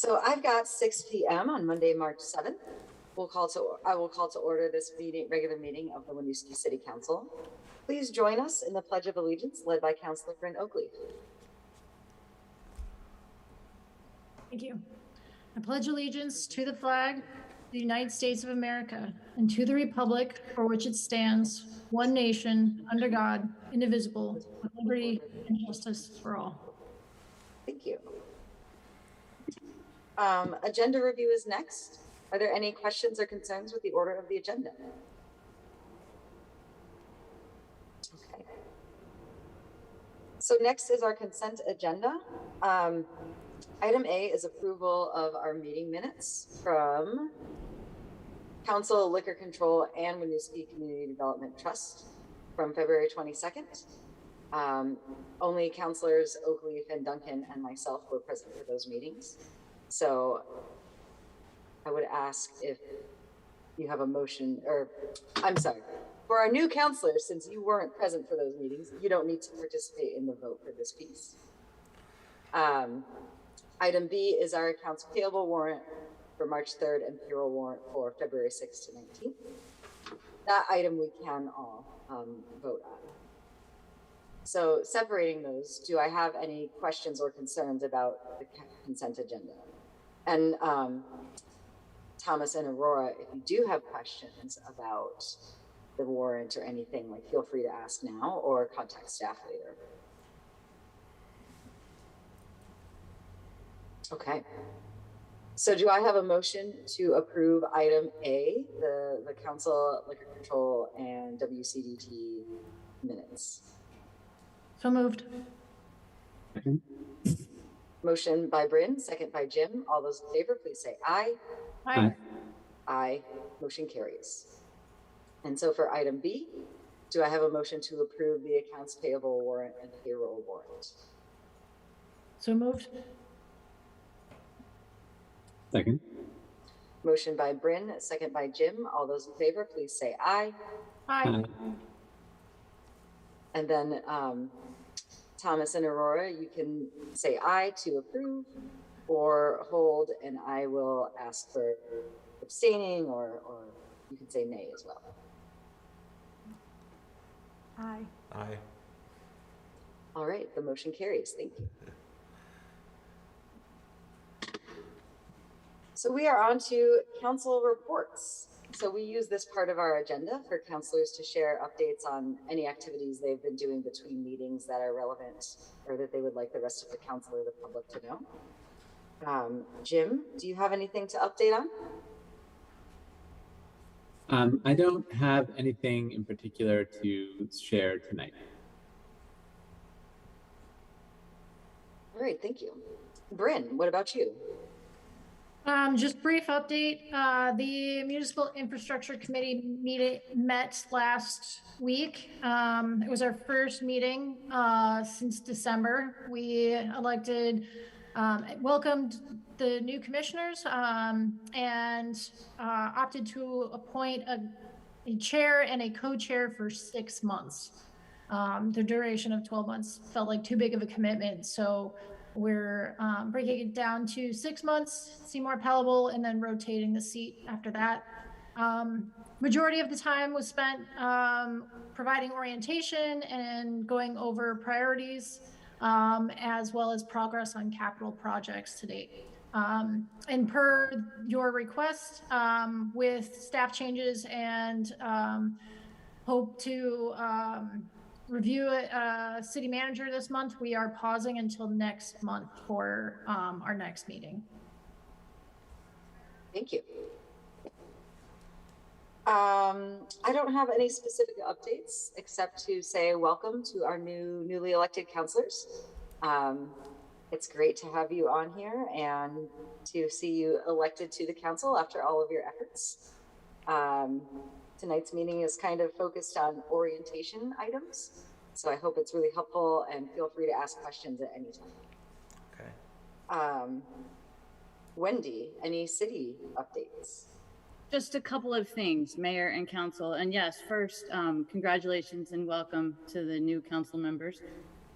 So I've got 6 p.m. on Monday, March 7th. I will call to order this regular meeting of the Winooski City Council. Please join us in the Pledge of Allegiance led by Councilor Bryn Oakley. Thank you. I pledge allegiance to the flag of the United States of America and to the republic for which it stands, one nation, under God, indivisible, with liberty and justice for all. Thank you. Agenda review is next. Are there any questions or concerns with the order of the agenda? Okay. So next is our consent agenda. Item A is approval of our meeting minutes from Council, Liquor Control, and Winooski Community Development Trust from February 22nd. Only Councilors Oakleaf and Duncan and myself were present for those meetings. So I would ask if you have a motion, or I'm sorry, for our new counselors, since you weren't present for those meetings, you don't need to participate in the vote for this piece. Item B is our accounts payable warrant for March 3rd and payroll warrant for February 6th to 19th. That item we can all vote on. So separating those, do I have any questions or concerns about the consent agenda? And Thomas and Aurora, if you do have questions about the warrant or anything, like feel free to ask now or contact staff later. Okay. So do I have a motion to approve item A, the Council, Liquor Control, and WCDT minutes? So moved. Motion by Bryn, second by Jim. All those in favor, please say aye. Aye. Aye. Motion carries. And so for item B, do I have a motion to approve the accounts payable warrant and payroll warrant? So moved. Second. Motion by Bryn, second by Jim. All those in favor, please say aye. Aye. And then Thomas and Aurora, you can say aye to approve or hold, and I will ask for abstaining, or you can say nay as well. Aye. Aye. All right, the motion carries. Thank you. So we are on to council reports. So we use this part of our agenda for councilors to share updates on any activities they've been doing between meetings that are relevant or that they would like the rest of the council or the public to know. Jim, do you have anything to update on? I don't have anything in particular to share tonight. All right, thank you. Bryn, what about you? Just brief update. The Municipal Infrastructure Committee met last week. It was our first meeting since December. We welcomed the new commissioners and opted to appoint a chair and a co-chair for 6 months. The duration of 12 months felt like too big of a commitment, so we're breaking it down to 6 months, seem more palatable, and then rotating the seat after that. Majority of the time was spent providing orientation and going over priorities, as well as progress on capital projects to date. And per your request, with staff changes and hope to review city manager this month, we are pausing until next month for our next meeting. Thank you. I don't have any specific updates except to say welcome to our newly elected councilors. It's great to have you on here and to see you elected to the council after all of your efforts. Tonight's meeting is kind of focused on orientation items, so I hope it's really helpful, and feel free to ask questions at any time. Okay. Wendy, any city updates? Just a couple of things, Mayor and Council. And yes, first, congratulations and welcome to the new council members.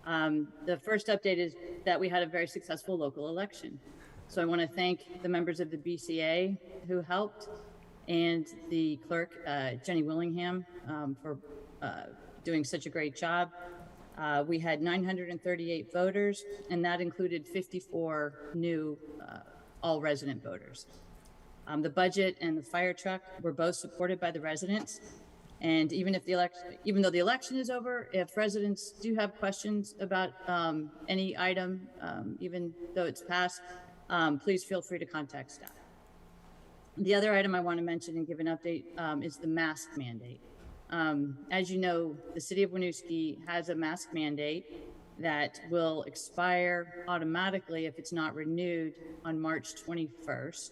The first update is that we had a very successful local election. So I want to thank the members of the BCA who helped, and the clerk, Jenny Willingham, for doing such a great job. We had 938 voters, and that included 54 new all-resident voters. The budget and the fire truck were both supported by the residents. And even though the election is over, if residents do have questions about any item, even though it's passed, please feel free to contact staff. The other item I want to mention and give an update is the mask mandate. As you know, the city of Winooski has a mask mandate that will expire automatically if it's not renewed on March 21st.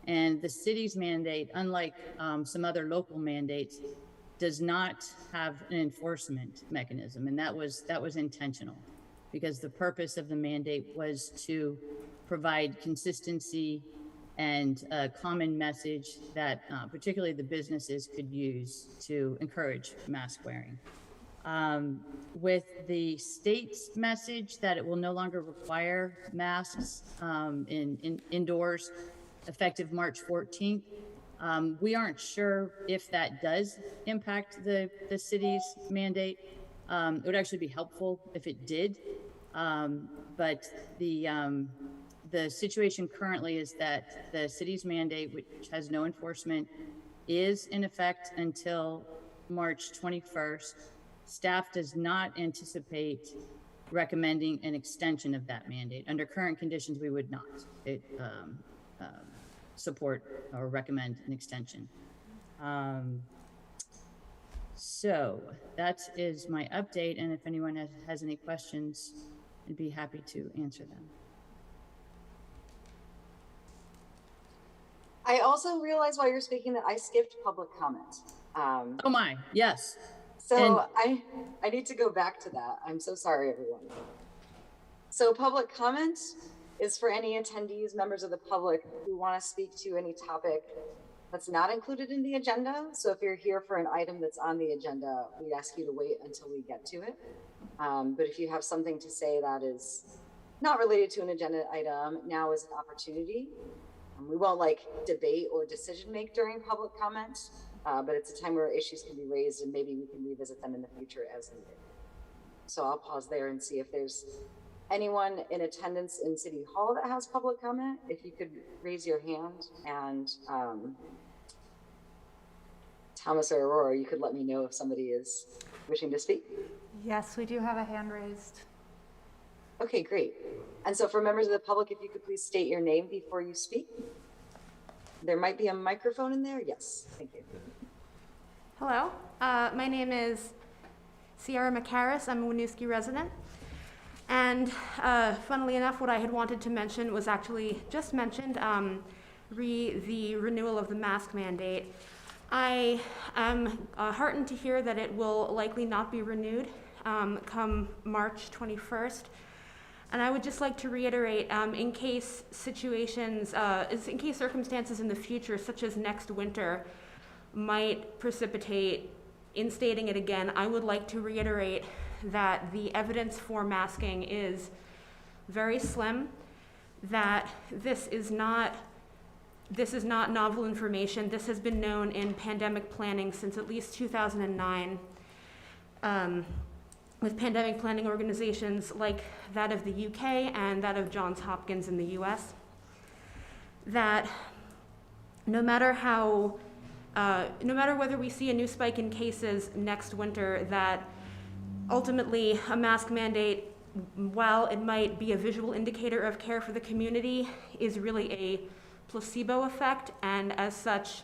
And the city's mandate, unlike some other local mandates, does not have an enforcement mechanism, and that was intentional, because the purpose of the mandate was to provide consistency and a common message that particularly the businesses could use to encourage mask wearing. With the state's message that it will no longer require masks indoors effective March 14th, we aren't sure if that does impact the city's mandate. It would actually be helpful if it did, but the situation currently is that the city's mandate, which has no enforcement, is in effect until March 21st. Staff does not anticipate recommending an extension of that mandate. Under current conditions, we would not support or recommend an extension. So that is my update, and if anyone has any questions, I'd be happy to answer them. I also realized while you're speaking that I skipped public comment. Oh my, yes. So I need to go back to that. I'm so sorry, everyone. So public comment is for any attendees, members of the public who want to speak to any topic that's not included in the agenda. So if you're here for an item that's on the agenda, we ask you to wait until we get to it. But if you have something to say that is not related to an agenda item, now is an opportunity. We won't debate or decision make during public comment, but it's a time where issues can be raised and maybe we can revisit them in the future as needed. So I'll pause there and see if there's anyone in attendance in City Hall that has public comment. If you could raise your hand, and Thomas or Aurora, you could let me know if somebody is wishing to speak. Yes, we do have a hand raised. Okay, great. And so for members of the public, if you could please state your name before you speak. There might be a microphone in there. Yes, thank you. Hello, my name is Sierra McCarris. I'm a Winooski resident. And funnily enough, what I had wanted to mention was actually just mentioned, the renewal of the mask mandate. I am heartened to hear that it will likely not be renewed come March 21st. And I would just like to reiterate, in case circumstances in the future, such as next winter, might precipitate instating it again, I would like to reiterate that the evidence for masking is very slim, that this is not novel information. This has been known in pandemic planning since at least 2009. With pandemic planning organizations like that of the UK and that of Johns Hopkins in the US, that no matter whether we see a new spike in cases next winter, that ultimately a mask mandate, while it might be a visual indicator of care for the community, is really a placebo effect, and as such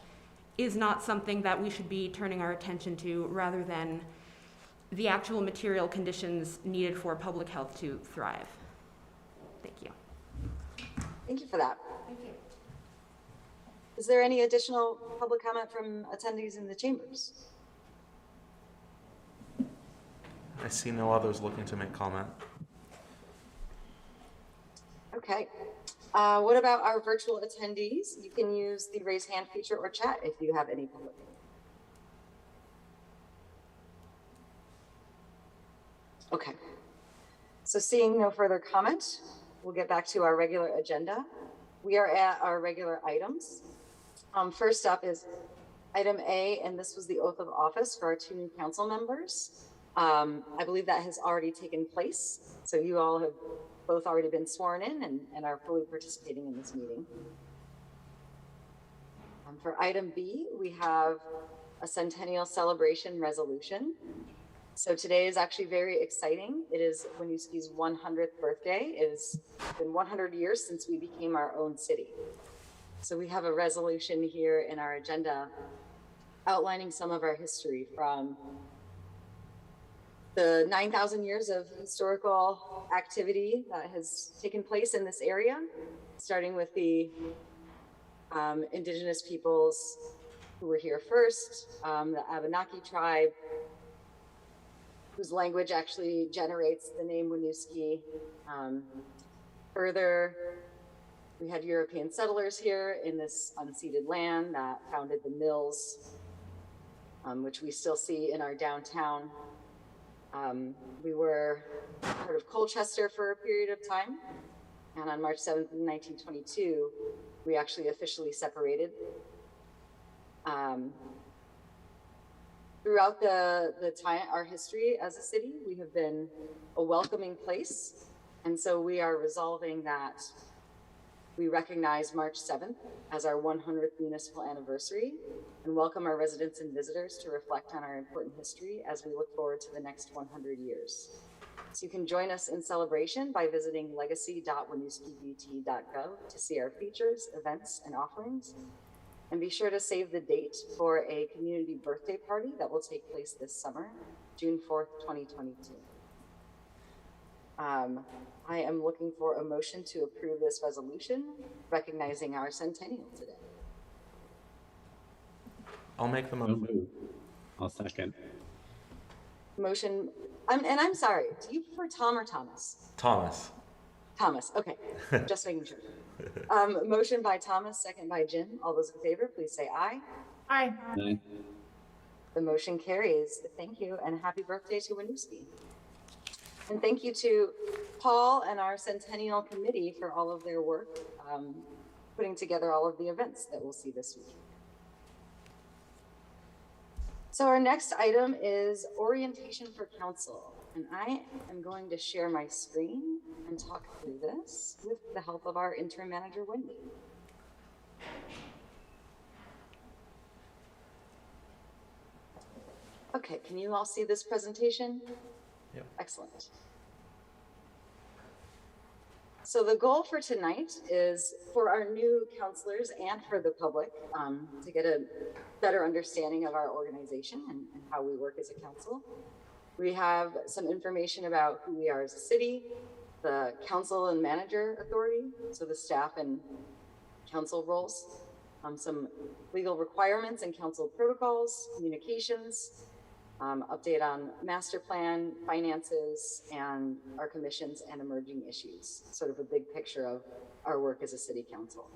is not something that we should be turning our attention to, rather than the actual material conditions needed for public health to thrive. Thank you. Thank you for that. Thank you. Is there any additional public comment from attendees in the chambers? I see no others looking to make comment. Okay. What about our virtual attendees? You can use the raise hand feature or chat if you have any public. Okay. So seeing no further comment, we'll get back to our regular agenda. We are at our regular items. First up is item A, and this was the oath of office for our 2 new council members. I believe that has already taken place. So you all have both already been sworn in and are fully participating in this meeting. For item B, we have a Centennial celebration resolution. So today is actually very exciting. It is Winooski's 100th birthday. It has been 100 years since we became our own city. So we have a resolution here in our agenda outlining some of our history from the 9,000 years of historical activity that has taken place in this area, starting with the indigenous peoples who were here first, the Abenaki tribe, whose language actually generates the name Winooski. Further, we had European settlers here in this unceded land that founded the mills, which we still see in our downtown. We were part of Colchester for a period of time. And on March 7th, 1922, we actually officially separated. Throughout the time, our history as a city, we have been a welcoming place. And so we are resolving that we recognize March 7th as our 100th municipal anniversary and welcome our residents and visitors to reflect on our important history as we look forward to the next 100 years. So you can join us in celebration by visiting legacy.winooskibt.gov to see our features, events, and offerings. And be sure to save the date for a community birthday party that will take place this summer, June 4th, 2022. I am looking for a motion to approve this resolution, recognizing our centennial today. I'll make the motion. I'll second. Motion, and I'm sorry, do you prefer Tom or Thomas? Thomas. Thomas, okay, just making sure. Motion by Thomas, second by Jim. All those in favor, please say aye. Aye. Aye. The motion carries. Thank you, and happy birthday to Winooski. And thank you to Paul and our Centennial Committee for all of their work, putting together all of the events that we'll see this week. So our next item is orientation for council. And I am going to share my screen and talk through this with the help of our interim manager, Wendy. Okay, can you all see this presentation? Yep. Excellent. So the goal for tonight is for our new counselors and for the public to get a better understanding of our organization and how we work as a council. We have some information about who we are as a city, the council and manager authority, so the staff and council roles, some legal requirements and council protocols, communications, update on master plan, finances, and our commissions and emerging issues, sort of a big picture of our work as a city council.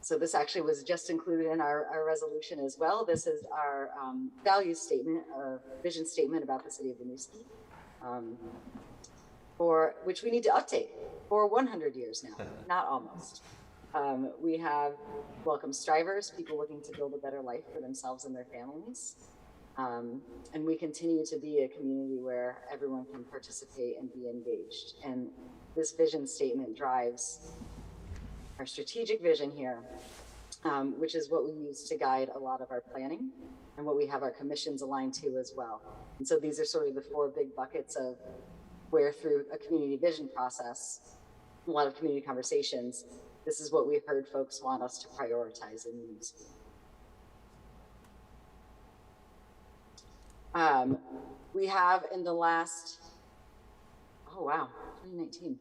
So this actually was just included in our resolution as well. This is our values statement, vision statement about the city of Winooski, for which we need to update for 100 years now, not almost. We have welcome strivers, people looking to build a better life for themselves and their families. And we continue to be a community where everyone can participate and be engaged. And this vision statement drives our strategic vision here, which is what we use to guide a lot of our planning and what we have our commissions aligned to as well. And so these are sort of the 4 big buckets of where through a community vision process, a lot of community conversations, this is what we've heard folks want us to prioritize in these. We have in the last, 2019.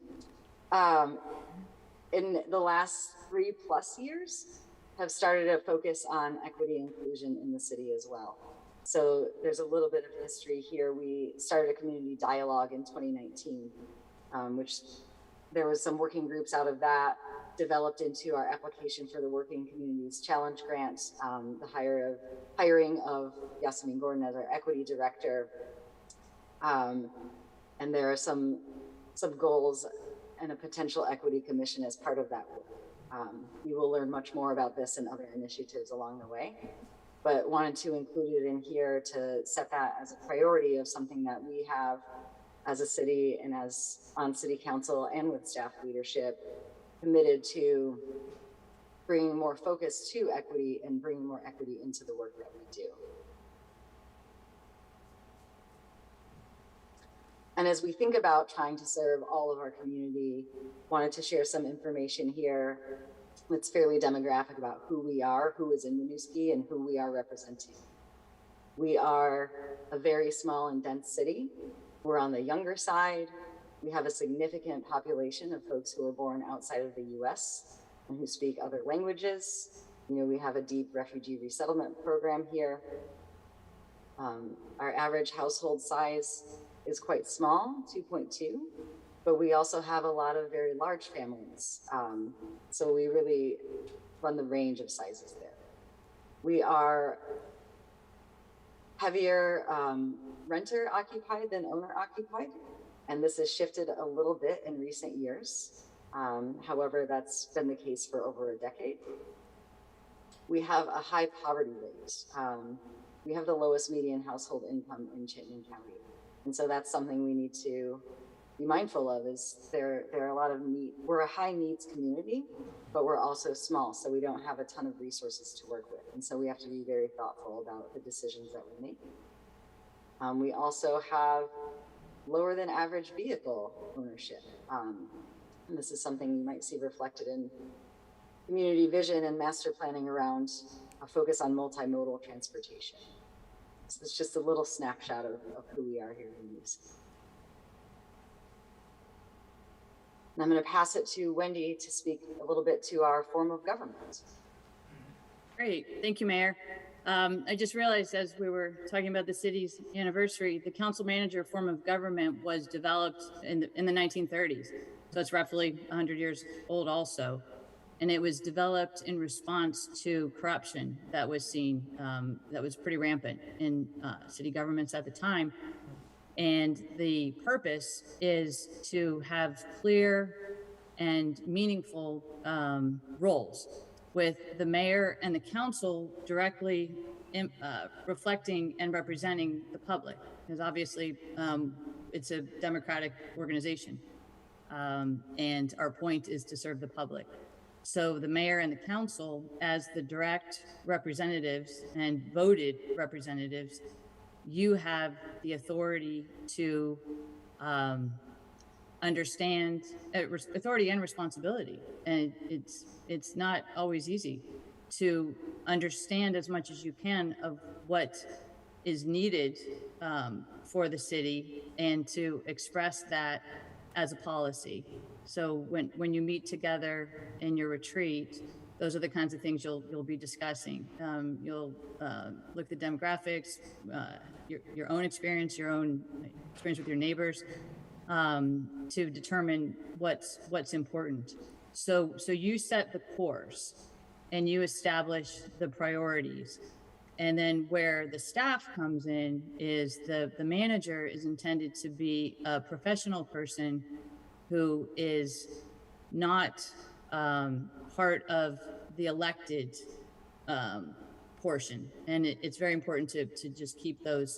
In the last 3+ years, have started a focus on equity and inclusion in the city as well. So there's a little bit of history here. We started a community dialogue in 2019, which there was some working groups out of that developed into our application for the Working Communities Challenge Grant, the hiring of Yasmin Gordon as our equity director. And there are some some goals and a potential equity commission as part of that work. You will learn much more about this and other initiatives along the way, but wanted to include it in here to set that as a priority of something that we have as a city and as on city council and with staff leadership committed to bringing more focus to equity and bringing more equity into the work that we do. And as we think about trying to serve all of our community, wanted to share some information here that's fairly demographic about who we are, who is in Winooski, and who we are representing. We are a very small and dense city. We're on the younger side. We have a significant population of folks who are born outside of the US and who speak other languages. You know, we have a deep refugee resettlement program here. Our average household size is quite small, 2.2, but we also have a lot of very large families. So we really run the range of sizes there. We are heavier renter occupied than owner occupied, and this has shifted a little bit in recent years. However, that's been the case for over a decade. We have a high poverty rate. We have the lowest median household income in Chittenden County. And so that's something we need to be mindful of, is there are a lot of need. We're a high needs community, but we're also small, so we don't have a ton of resources to work with. And so we have to be very thoughtful about the decisions that we make. We also have lower than average vehicle ownership. And this is something you might see reflected in community vision and master planning around a focus on multimodal transportation. So it's just a little snapshot of who we are here in Winooski. And I'm going to pass it to Wendy to speak a little bit to our form of government. Great, thank you, Mayor. I just realized as we were talking about the city's anniversary, the council manager form of government was developed in the 1930s. So it's roughly 100 years old also. And it was developed in response to corruption that was seen, that was pretty rampant in city governments at the time. And the purpose is to have clear and meaningful roles, with the mayor and the council directly reflecting and representing the public, because obviously it's a democratic organization. And our point is to serve the public. So the mayor and the council, as the direct representatives and voted representatives, you have the authority to understand authority and responsibility. And it's not always easy to understand as much as you can of what is needed for the city and to express that as a policy. So when you meet together in your retreat, those are the kinds of things you'll be discussing. You'll look at the demographics, your own experience, with your neighbors, to determine what's important. So you set the course and you establish the priorities. And then where the staff comes in is the manager is intended to be a professional person who is not part of the elected portion. And it's very important to just keep the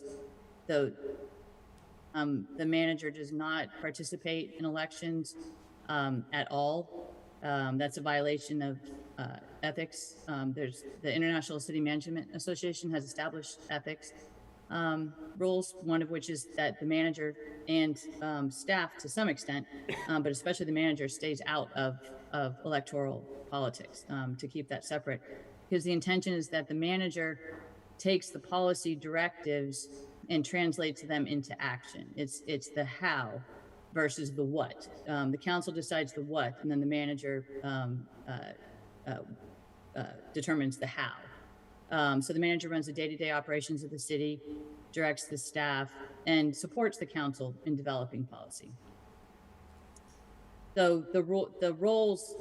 manager does not participate in elections at all. That's a violation of ethics. There's the International City Management Association has established ethics rules, one of which is that the manager and staff to some extent, but especially the manager, stays out of electoral politics, to keep that separate, because the intention is that the manager takes the policy directives and translates them into action. It's the how versus the what. The council decides the what, and then the manager determines the how. So the manager runs the day-to-day operations of the city, directs the staff, and supports the council in developing policy. So the roles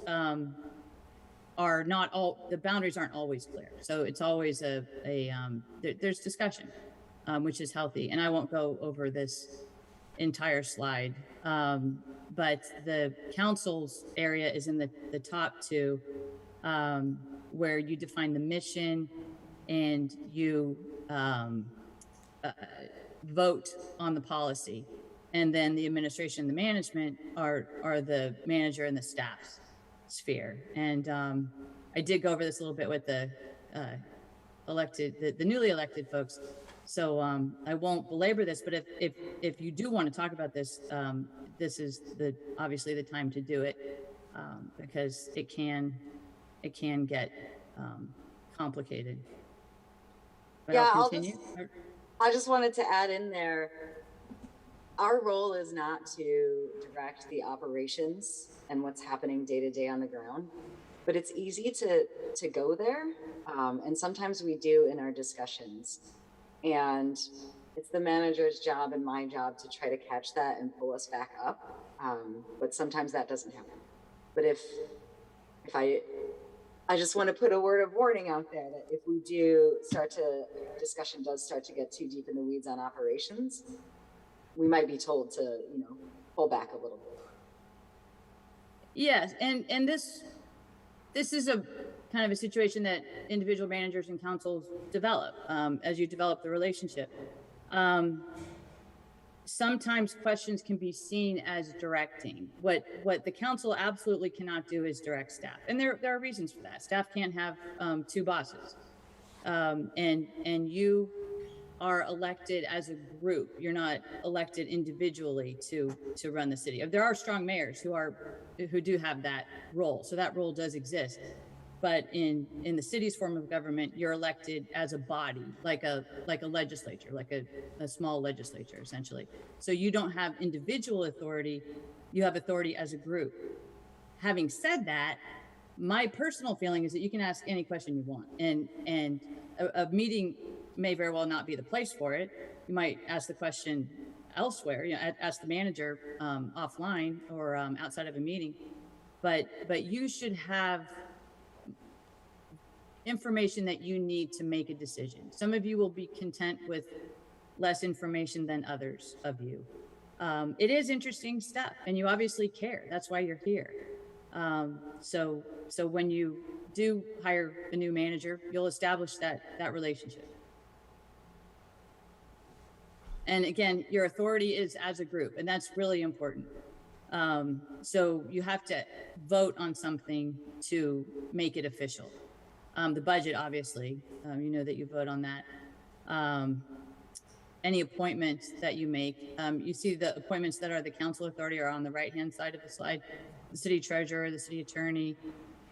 are not all, the boundaries aren't always clear. So it's always there's discussion, which is healthy. And I won't go over this entire slide. But the council's area is in the top two, where you define the mission and you vote on the policy. And then the administration and the management are the manager and the staff's sphere. And I did go over this a little bit with the newly elected folks. So I won't belabor this, but if you do want to talk about this, this is obviously the time to do it, because it can get complicated. But Yeah, I'll continue. I just wanted to add in there, our role is not to direct the operations and what's happening day to day on the ground, but it's easy to go there. And sometimes we do in our discussions. And it's the manager's job and my job to try to catch that and pull us back up. But sometimes that doesn't happen. But if I just want to put a word of warning out there that if we do discussion does start to get too deep in the weeds on operations, we might be told to, pull back a little bit. Yes, and this is a kind of a situation that individual managers and councils develop as you develop the relationship. Sometimes questions can be seen as directing. What the council absolutely cannot do is direct staff, and there are reasons for that. Staff can't have two bosses, and you are elected as a group. You're not elected individually to run the city. There are strong mayors who do have that role, so that role does exist. But in the city's form of government, you're elected as a body, like a legislature, like a small legislature, essentially. So you don't have individual authority, you have authority as a group. Having said that, my personal feeling is that you can ask any question you want, and a meeting may very well not be the place for it. You might ask the question elsewhere, ask the manager offline or outside of a meeting, but you should have information that you need to make a decision. Some of you will be content with less information than others of you. It is interesting stuff, and you obviously care. That's why you're here. So when you do hire a new manager, you'll establish that relationship. And again, your authority is as a group, and that's really important. So you have to vote on something to make it official. The budget, obviously, that you vote on that. Any appointments that you make, you see the appointments that are the council authority are on the right-hand side of the slide. The city treasurer, the city attorney,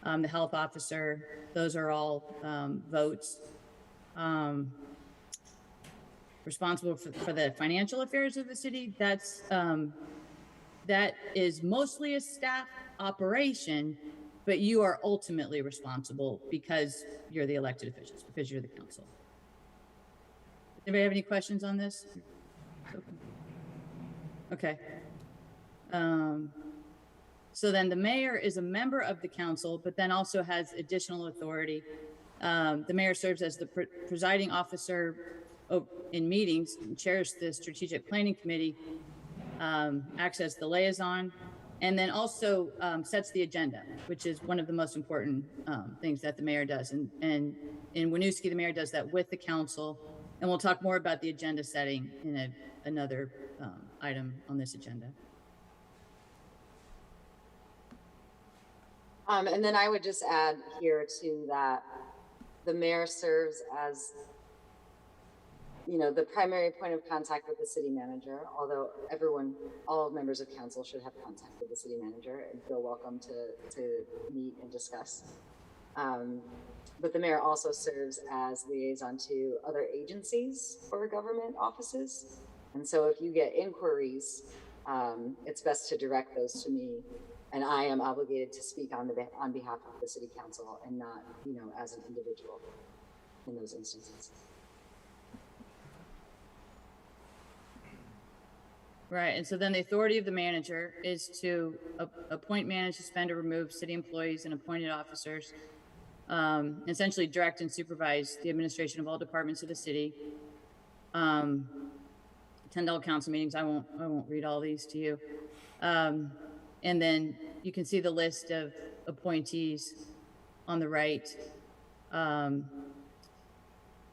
the health officer, those are all votes. Responsible for the financial affairs of the city, that is mostly a staff operation, but you are ultimately responsible because you're the elected officials, because you're the council. Anybody have any questions on this? Okay. So then the mayor is a member of the council, but then also has additional authority. The mayor serves as the presiding officer in meetings, chairs the strategic planning committee, acts as the liaison, and then also sets the agenda, which is one of the most important things that the mayor does. And in Winooski, the mayor does that with the council. And we'll talk more about the agenda setting in another item on this agenda. And then I would just add here too that the mayor serves as the primary point of contact with the city manager, although all members of council should have contact with the city manager and feel welcome to meet and discuss. But the mayor also serves as liaison to other agencies or government offices. And so if you get inquiries, it's best to direct those to me. And I am obligated to speak on behalf of the city council and not, as an individual in those instances. Right, and so then the authority of the manager is to appoint, manage, suspend, or remove city employees and appointed officers, essentially direct and supervise the administration of all departments of the city, to attend all council meetings. I won't read all these to you. And then you can see the list of appointees on the right.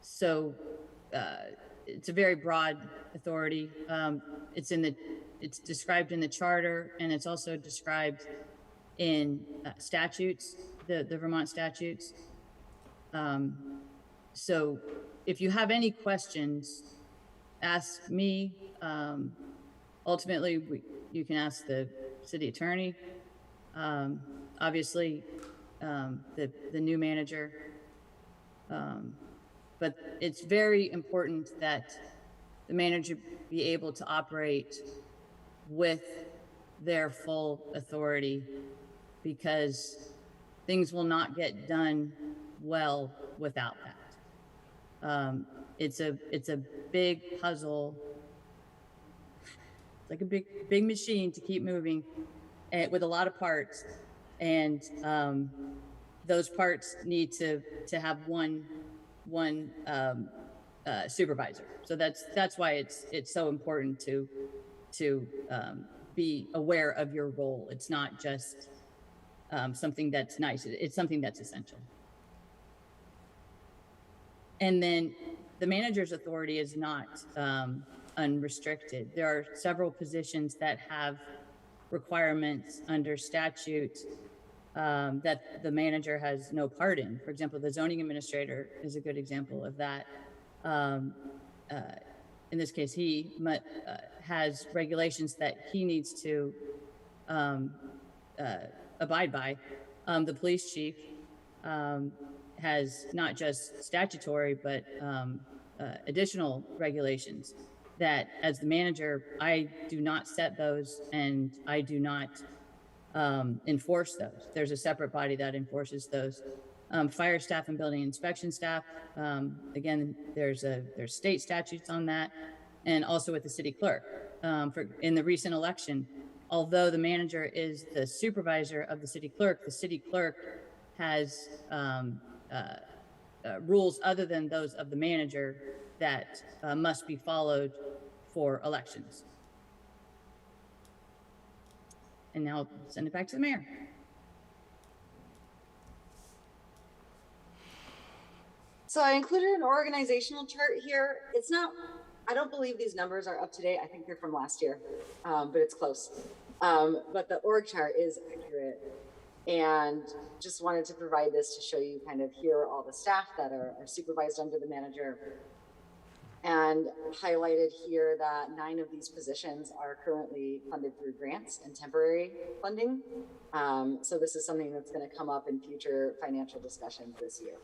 So it's a very broad authority. It's described in the charter, and it's also described in statutes, the Vermont statutes. So if you have any questions, ask me. Ultimately, you can ask the city attorney. Obviously, the new manager. But it's very important that the manager be able to operate with their full authority, because things will not get done well without that. It's a big puzzle. It's like a big machine to keep moving, and with a lot of parts, and those parts need to have one supervisor. So that's why it's so important to be aware of your role. It's not just something that's nice. It's something that's essential. And then the manager's authority is not unrestricted. There are several positions that have requirements under statute that the manager has no part in. For example, the zoning administrator is a good example of that. In this case, he has regulations that he needs to abide by. The police chief has not just statutory, but additional regulations that, as the manager, I do not set those, and I do not enforce those. There's a separate body that enforces those. Fire staff and building inspection staff, again, there's state statutes on that, and also with the city clerk. In the recent election, although the manager is the supervisor of the city clerk has rules other than those of the manager that must be followed for elections. And now I'll send it back to the mayor. So I included an organizational chart here. It's not, I don't believe these numbers are up to date. I think they're from last year, but it's close. But the org chart is accurate. And just wanted to provide this to show you kind of here are all the staff that are supervised under the manager. And highlighted here that 9 of these positions are currently funded through grants and temporary funding. So this is something that's going to come up in future financial discussions this year.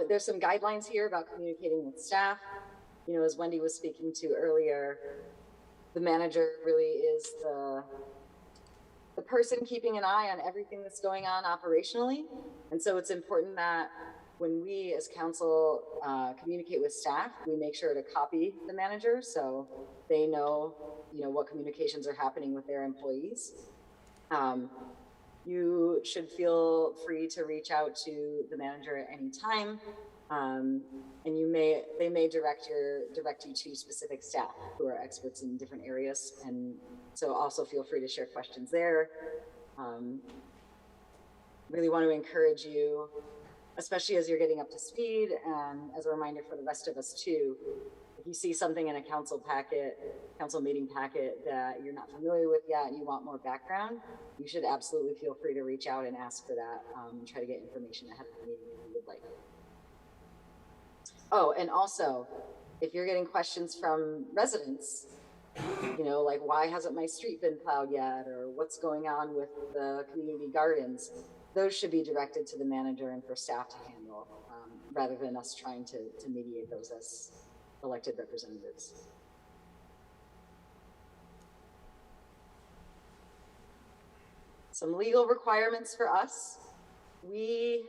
There's some guidelines here about communicating with staff. You know, as Wendy was speaking to earlier, the manager really is the person keeping an eye on everything that's going on operationally. And so it's important that when we as council communicate with staff, we make sure to copy the manager so they know, you know, what communications are happening with their employees. You should feel free to reach out to the manager at any time. And they may direct you to specific staff who are experts in different areas. And so also feel free to share questions there. Really want to encourage you, especially as you're getting up to speed, and as a reminder for the rest of us too, if you see something in a council meeting packet that you're not familiar with yet and you want more background, you should absolutely feel free to reach out and ask for that, and try to get information ahead of the meeting if you would like. Oh, and also, if you're getting questions from residents, you know, like why hasn't my street been plowed yet, or what's going on with the community gardens, those should be directed to the manager and for staff to handle, rather than us trying to mediate those as elected representatives. Some legal requirements for us. We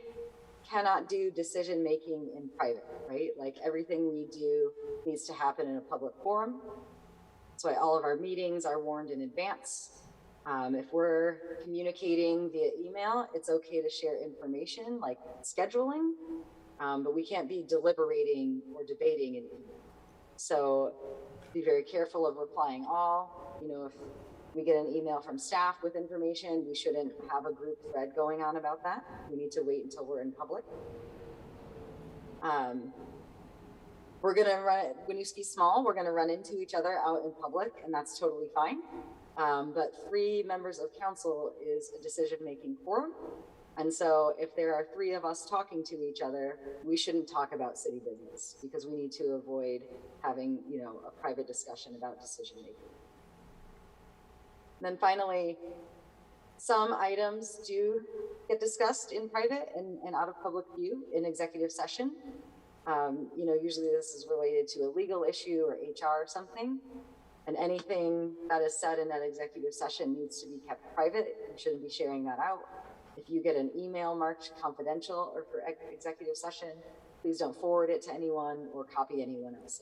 cannot do decision making in private, right? Like everything we do needs to happen in a public forum. That's why all of our meetings are warned in advance. If we're communicating via email, it's okay to share information like scheduling, but we can't be deliberating or debating in email. So be very careful of replying all. You know, if we get an email from staff with information, we shouldn't have a group thread going on about that. We need to wait until we're in public. We're gonna run Winooski's small. We're gonna run into each other out in public, and that's totally fine. But 3 members of council is a decision-making quorum. And so if there are 3 of us talking to each other, we shouldn't talk about city business because we need to avoid having, you know, a private discussion about decision-making. Then finally, some items do get discussed in private and out of public view in executive session. You know, usually this is related to a legal issue or HR or something. And anything that is said in that executive session needs to be kept private. You shouldn't be sharing that out. If you get an email marked confidential or for executive session, please don't forward it to anyone or copy anyone else.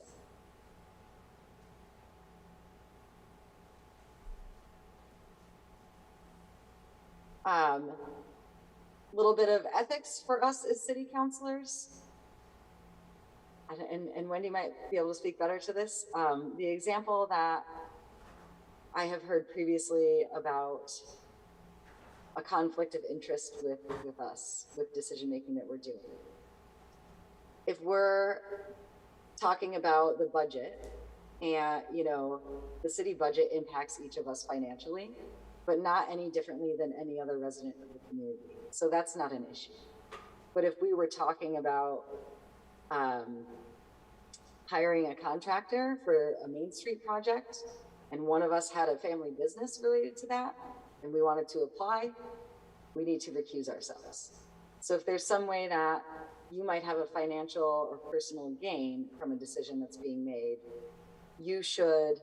Little bit of ethics for us as city councilors. And Wendy might be able to speak better to this. The example that I have heard previously about a conflict of interest with us, with decision-making that we're doing. If we're talking about the budget and, you know, the city budget impacts each of us financially, but not any differently than any other resident of the community. So that's not an issue. But if we were talking about hiring a contractor for a Main Street project, and one of us had a family business related to that, and we wanted to apply, we need to recuse ourselves. So if there's some way that you might have a financial or personal gain from a decision that's being made, you should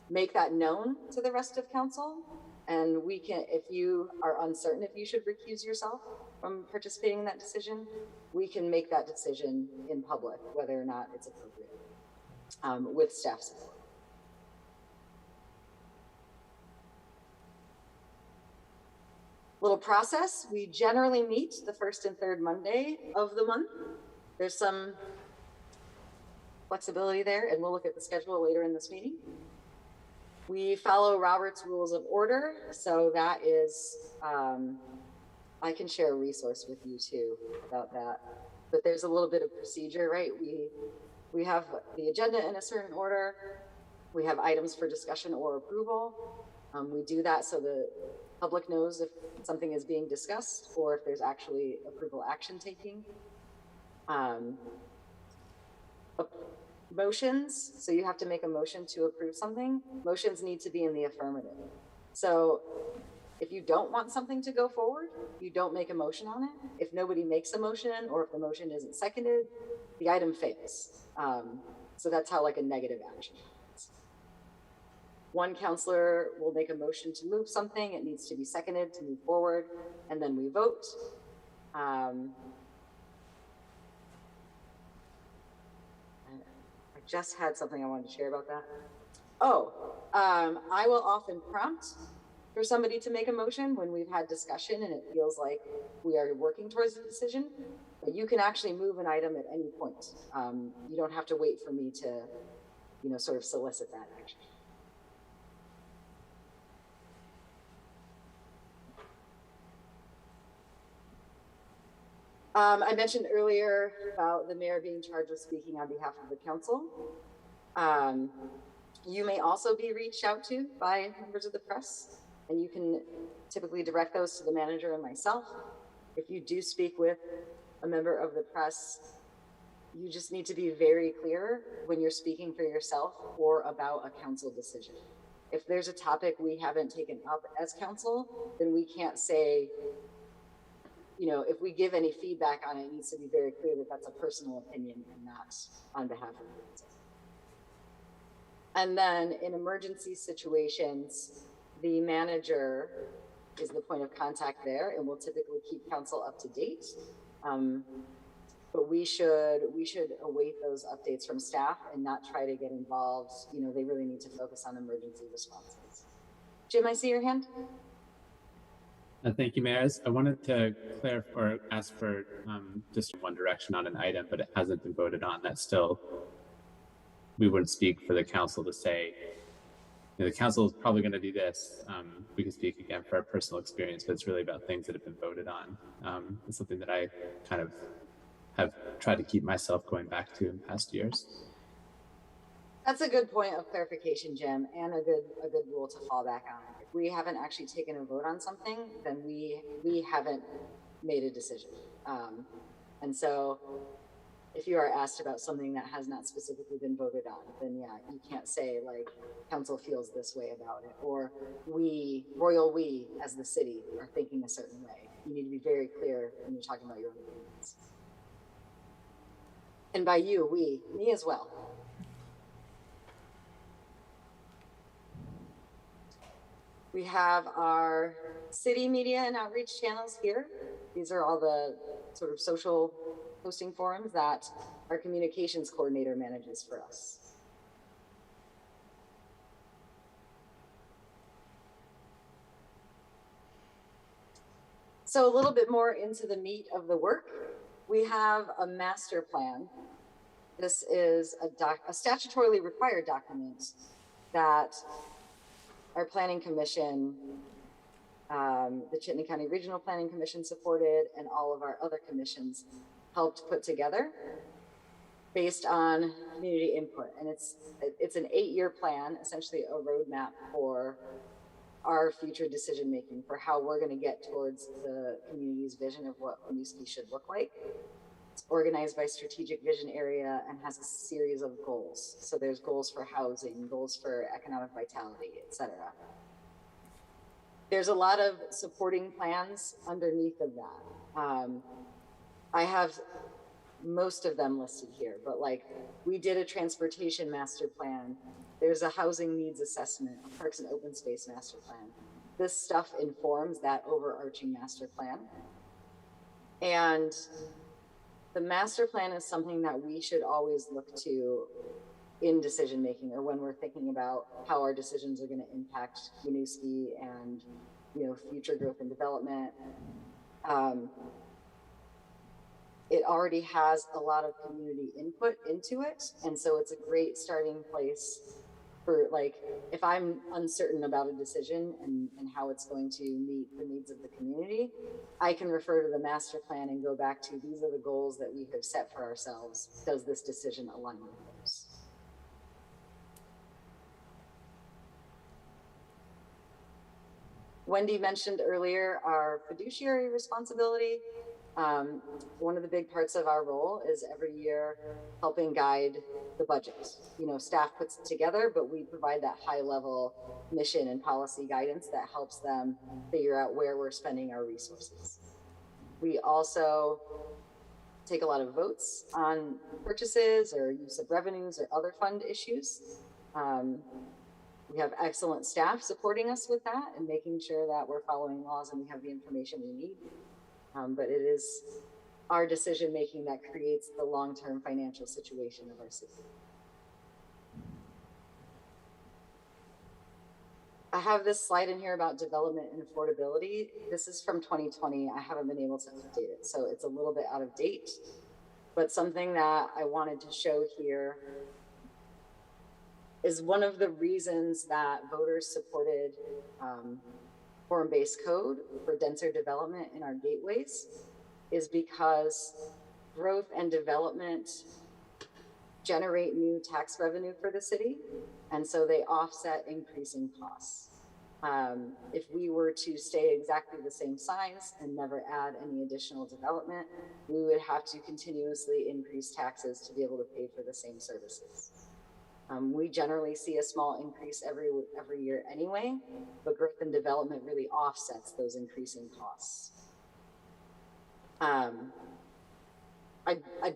make that known to the rest of council. And we can, if you are uncertain if you should recuse yourself from participating in that decision, we can make that decision in public, whether or not it's appropriate, with staff support. Little process, we generally meet the 1st and 3rd Monday of the month. There's some flexibility there, and we'll look at the schedule later in this meeting. We follow Robert's Rules of Order, so that is, I can share a resource with you too about that, but there's a little bit of procedure, right? We have the agenda in a certain order. We have items for discussion or approval. We do that so the public knows if something is being discussed or if there's actually approval action taking. Motions, so you have to make a motion to approve something. Motions need to be in the affirmative. So if you don't want something to go forward, you don't make a motion on it. If nobody makes a motion or if the motion isn't seconded, the item fails. So that's how like a negative action happens. One counselor will make a motion to move something. It needs to be seconded to move forward, and then we vote. I just had something I wanted to share about that. I will often prompt for somebody to make a motion when we've had discussion and it feels like we are working towards a decision. But you can actually move an item at any point. You don't have to wait for me to, you know, sort of solicit that action. I mentioned earlier about the mayor being charged with speaking on behalf of the council. You may also be reached out to by members of the press, and you can typically direct those to the manager and myself. If you do speak with a member of the press, you just need to be very clear when you're speaking for yourself or about a council decision. If there's a topic we haven't taken up as council, then we can't say, you know, if we give any feedback on it, it needs to be very clear that that's a personal opinion and not on behalf of the council. And then in emergency situations, the manager is the point of contact there and will typically keep council up to date. But we should await those updates from staff and not try to get involved. You know, they really need to focus on emergency responses. Jim, I see your hand. Thank you, Mayor. I wanted to clarify or ask for just one direction on an item, but it hasn't been voted on. That still, we wouldn't speak for the council to say, the council is probably going to do this. We can speak again for our personal experience, but it's really about things that have been voted on. It's something that I kind of have tried to keep myself going back to in past years. That's a good point of clarification, Jim, and a good rule to fall back on. If we haven't actually taken a vote on something, then we haven't made a decision. And so if you are asked about something that has not specifically been voted on, then yeah, you can't say like council feels this way about it, or we as the city are thinking a certain way. You need to be very clear when you're talking about your own opinions. And by you, me as well. We have our city media and outreach channels here. These are all the sort of social hosting forums that our communications coordinator manages for us. So a little bit more into the meat of the work. We have a master plan. This is a statutorily required document that our planning commission, the Chittenden County Regional Planning Commission supported, and all of our other commissions helped put together based on community input. And it's an 8-year plan, essentially a roadmap for our future decision making, for how we're going to get towards the community's vision of what Winooski should look like. It's organized by strategic vision area and has a series of goals. So there's goals for housing, goals for economic vitality, etc. There's a lot of supporting plans underneath of that. I have most of them listed here, but like we did a transportation master plan. There's a housing needs assessment, a parks and open space master plan. This stuff informs that overarching master plan. And the master plan is something that we should always look to in decision making, or when we're thinking about how our decisions are going to impact Winooski and future growth and development. It already has a lot of community input into it, and so it's a great starting place for, like, if I'm uncertain about a decision and how it's going to meet the needs of the community, I can refer to the master plan and go back to, these are the goals that we have set for ourselves. Does this decision align with those? Wendy mentioned earlier our fiduciary responsibility. One of the big parts of our role is every year helping guide the budget. Staff puts it together, but we provide that high level mission and policy guidance that helps them figure out where we're spending our resources. We also take a lot of votes on purchases or use of revenues or other fund issues. We have excellent staff supporting us with that and making sure that we're following laws and we have the information we need. But it is our decision making that creates the long-term financial situation of our city. I have this slide in here about development and affordability. This is from 2020. I haven't been able to update it, so it's a little bit out of date. But something that I wanted to show here is one of the reasons that voters supported form-based code for denser development in our gateways is because growth and development generate new tax revenue for the city, and so they offset increasing costs. If we were to stay exactly the same size and never add any additional development, we would have to continuously increase taxes to be able to pay for the same services. We generally see a small increase every year anyway, but growth and development really offsets those increasing costs. I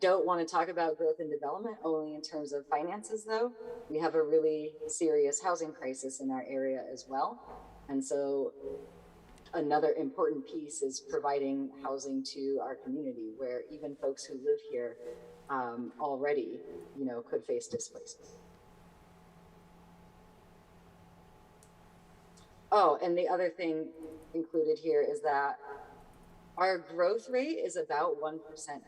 don't want to talk about growth and development only in terms of finances, though. We have a really serious housing crisis in our area as well. And so another important piece is providing housing to our community, where even folks who live here already, could face displacement. Oh, and the other thing included here is that our growth rate is about 1%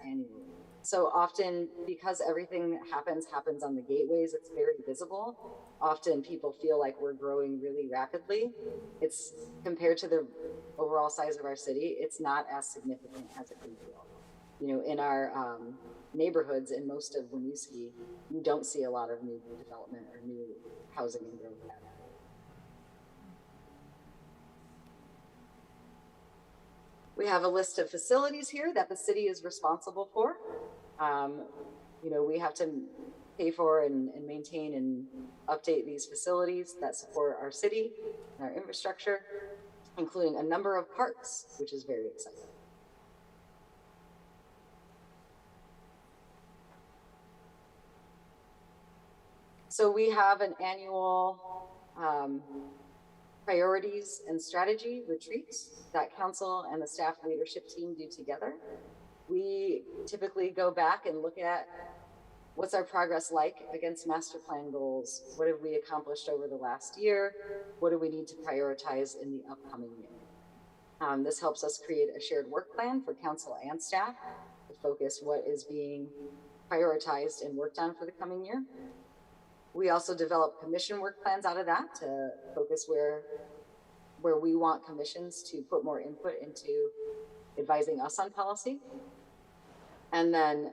annually. So often, because everything that happens on the gateways, it's very visible. Often people feel like we're growing really rapidly. It's compared to the overall size of our city, it's not as significant as it can feel. You know, in our neighborhoods in most of Winooski, you don't see a lot of new development or new housing and growth happening. We have a list of facilities here that the city is responsible for. You know, we have to pay for and maintain and update these facilities that support our city and our infrastructure, including a number of parks, which is very exciting. So we have an annual priorities and strategy retreats that council and the staff leadership team do together. We typically go back and look at what's our progress like against master plan goals? What have we accomplished over the last year? What do we need to prioritize in the upcoming year? This helps us create a shared work plan for council and staff to focus what is being prioritized and worked on for the coming year. We also develop commission work plans out of that to focus where we want commissions to put more input into advising us on policy. And then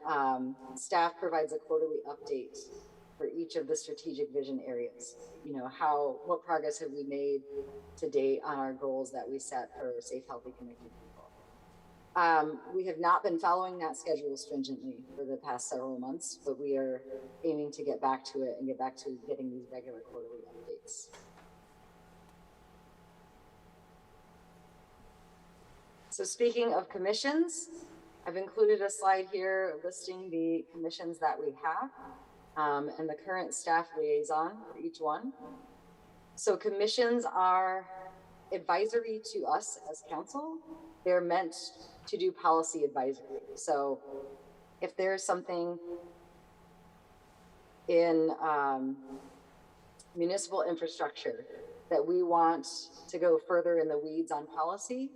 staff provides a quarterly update for each of the strategic vision areas. You know, what progress have we made to date on our goals that we set for safe, healthy, connected people? We have not been following that schedule stringently for the past several months, but we are aiming to get back to it and get back to getting these regular quarterly updates. So speaking of commissions, I've included a slide here listing the commissions that we have and the current staff liaison for each one. So commissions are advisory to us as council. They're meant to do policy advisory. So if there's something in municipal infrastructure that we want to go further in the weeds on policy,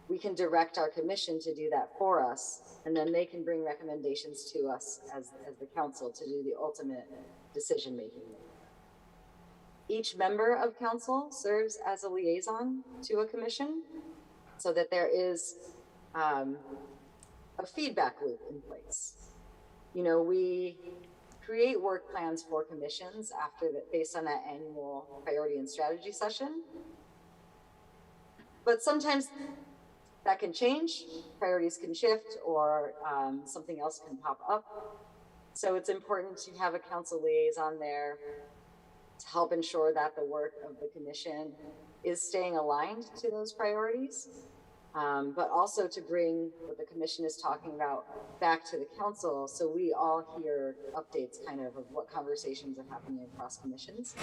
we can direct our commission to do that for us, and then they can bring recommendations to us as the council to do the ultimate decision making. Each member of council serves as a liaison to a commission so that there is a feedback loop in place. You know, we create work plans for commissions based on that annual priority and strategy session. But sometimes that can change, priorities can shift, or something else can pop up. So it's important to have a council liaison there to help ensure that the work of the commission is staying aligned to those priorities, but also to bring what the commission is talking about back to the council so we all hear updates kind of what conversations are happening across commissions.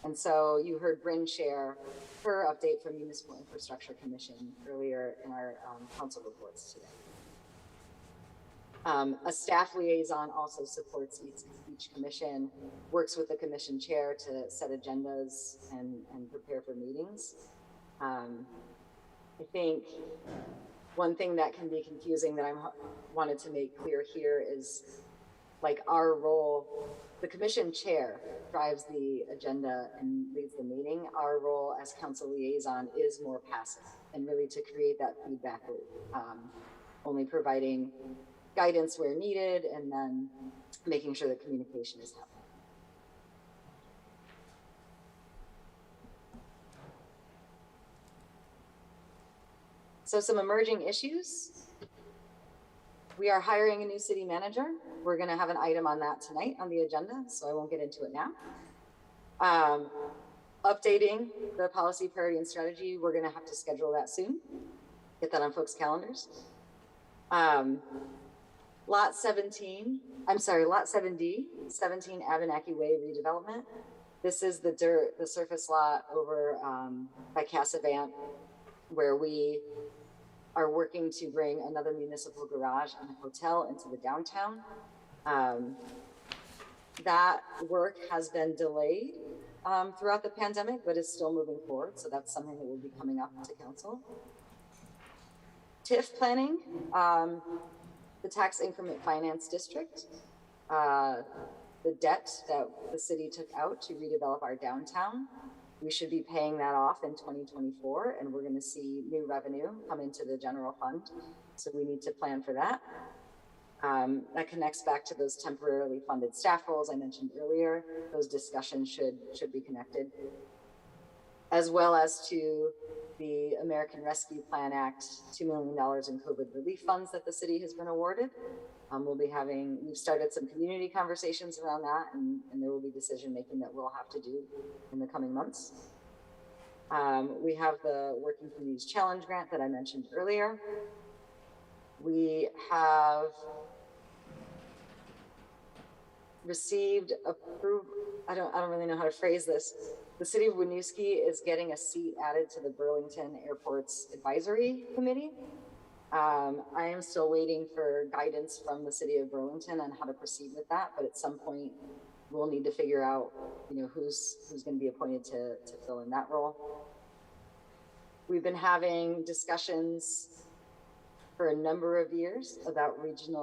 And so you heard Bryn share her update from Municipal Infrastructure Commission earlier in our council reports today. A staff liaison also supports each commission, works with the commission chair to set agendas and prepare for meetings. I think one thing that can be confusing that I wanted to make clear here is like our role, the commission chair drives the agenda and leads the meeting. Our role as council liaison is more passive and really to create that feedback loop, only providing guidance where needed and then making sure that communication is happening. So some emerging issues. We are hiring a new city manager. We're going to have an item on that tonight on the agenda, so I won't get into it now. Updating the policy priority and strategy. We're going to have to schedule that soon. Get that on folks' calendars. Lot 7D, 17 Abenaki Way redevelopment. This is the surface lot over by Cassavant, where we are working to bring another municipal garage and a hotel into the downtown. That work has been delayed throughout the pandemic, but is still moving forward. So that's something that will be coming up to council. TIF planning, the tax increment finance district, the debt that the city took out to redevelop our downtown. We should be paying that off in 2024, and we're going to see new revenue come into the general fund. So we need to plan for that. That connects back to those temporarily funded staff roles I mentioned earlier. Those discussions should be connected, as well as to the American Rescue Plan Act, $2 million in COVID relief funds that the city has been awarded. We've started some community conversations around that, and there will be decision making that we'll have to do in the coming months. We have the Working Communities Challenge grant that I mentioned earlier. We have received approved, I don't really know how to phrase this. The city of Winooski is getting a seat added to the Burlington Airport's advisory committee. I am still waiting for guidance from the city of Burlington on how to proceed with that, but at some point we'll need to figure out, who's going to be appointed to fill in that role. We've been having discussions for a number of years about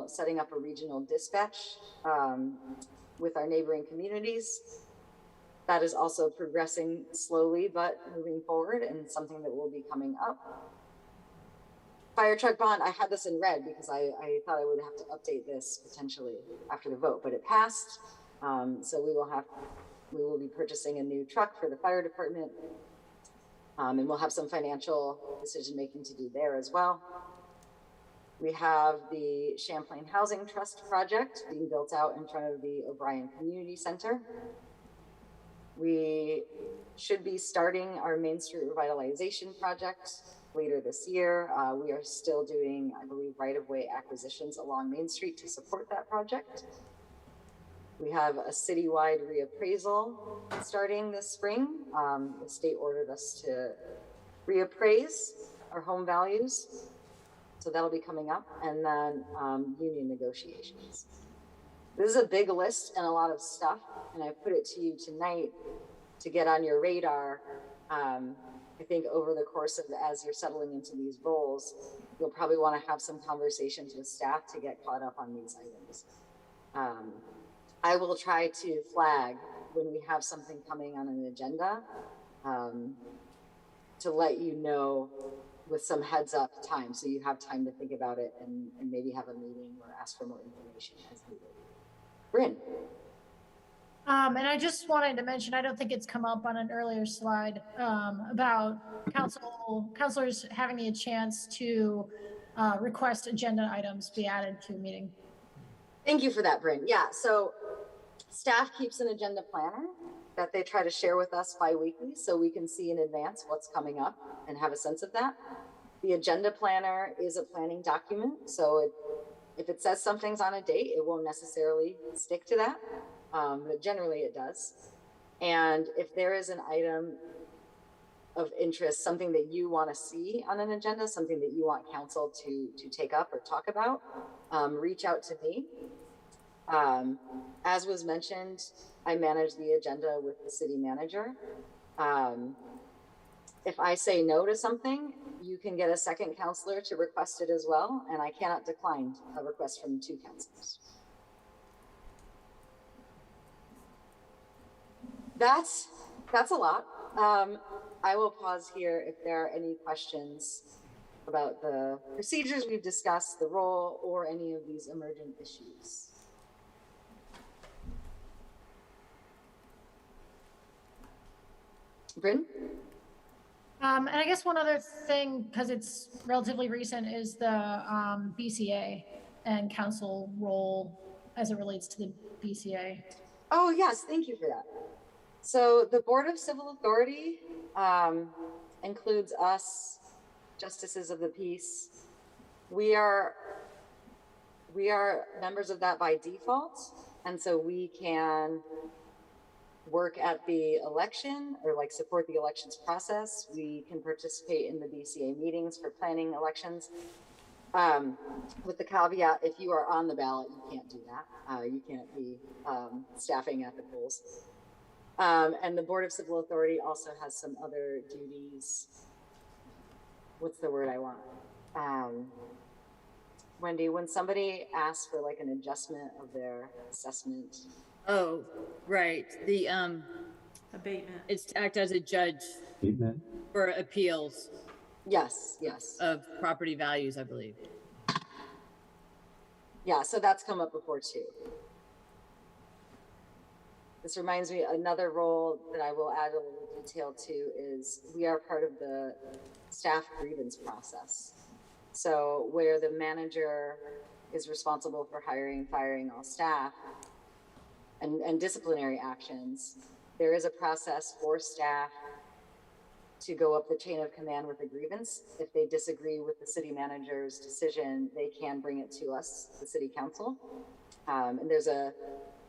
setting up a regional dispatch with our neighboring communities. That is also progressing slowly, but moving forward, and something that will be coming up. Fire truck bond, I had this in red because I thought I would have to update this potentially after the vote, but it passed. So we will be purchasing a new truck for the fire department. And we'll have some financial decision making to do there as well. We have the Champlain Housing Trust project being built out in front of the O'Brien Community Center. We should be starting our Main Street revitalization project later this year. We are still doing, I believe, right-of-way acquisitions along Main Street to support that project. We have a citywide reappraisal starting this spring. The state ordered us to reappraise our home values. So that'll be coming up. And then union negotiations. This is a big list and a lot of stuff. And I put it to you tonight to get on your radar. I think over the course of as you're settling into these roles, you'll probably want to have some conversations with staff to get caught up on these items. I will try to flag when we have something coming on an agenda to let you know with some heads up time, so you have time to think about it and maybe have a meeting or ask for more information as needed. Bryn. And I just wanted to mention, I don't think it's come up on an earlier slide, about councilors having a chance to request agenda items be added to a meeting. Thank you for that, Bryn. Yeah, so staff keeps an agenda planner that they try to share with us bi-weekly so we can see in advance what's coming up and have a sense of that. The agenda planner is a planning document, so if it says something's on a date, it won't necessarily stick to that. But generally it does. And if there is an item of interest, something that you want to see on an agenda, something that you want council to take up or talk about, reach out to me. As was mentioned, I manage the agenda with the city manager. If I say no to something, you can get a second counselor to request it as well, and I cannot decline a request from 2 counselors. That's a lot. I will pause here if there are any questions about the procedures we've discussed, the role, or any of these emergent issues. Bryn? And I guess one other thing, because it's relatively recent, is the BCA and council role as it relates to the BCA. Oh, yes. Thank you for that. So the Board of Civil Authority includes us, justices of the peace. We are members of that by default. And so we can work at the election or support the elections process. We can participate in the BCA meetings for planning elections. With the caveat, if you are on the ballot, you can't do that. You can't be staffing at the polls. And the Board of Civil Authority also has some other duties. What's the word I want? Wendy, when somebody asks for like an adjustment of their assessment. Oh, right. The, Abatement. it's to act as a judge Amen. for appeals Yes, yes. of property values, I believe. Yeah, so that's come up before too. This reminds me, another role that I will add a little detail to is we are part of the staff grievance process. So where the manager is responsible for hiring, firing all staff and disciplinary actions, there is a process for staff to go up the chain of command with a grievance. If they disagree with the city manager's decision, they can bring it to us, the city council. And there's a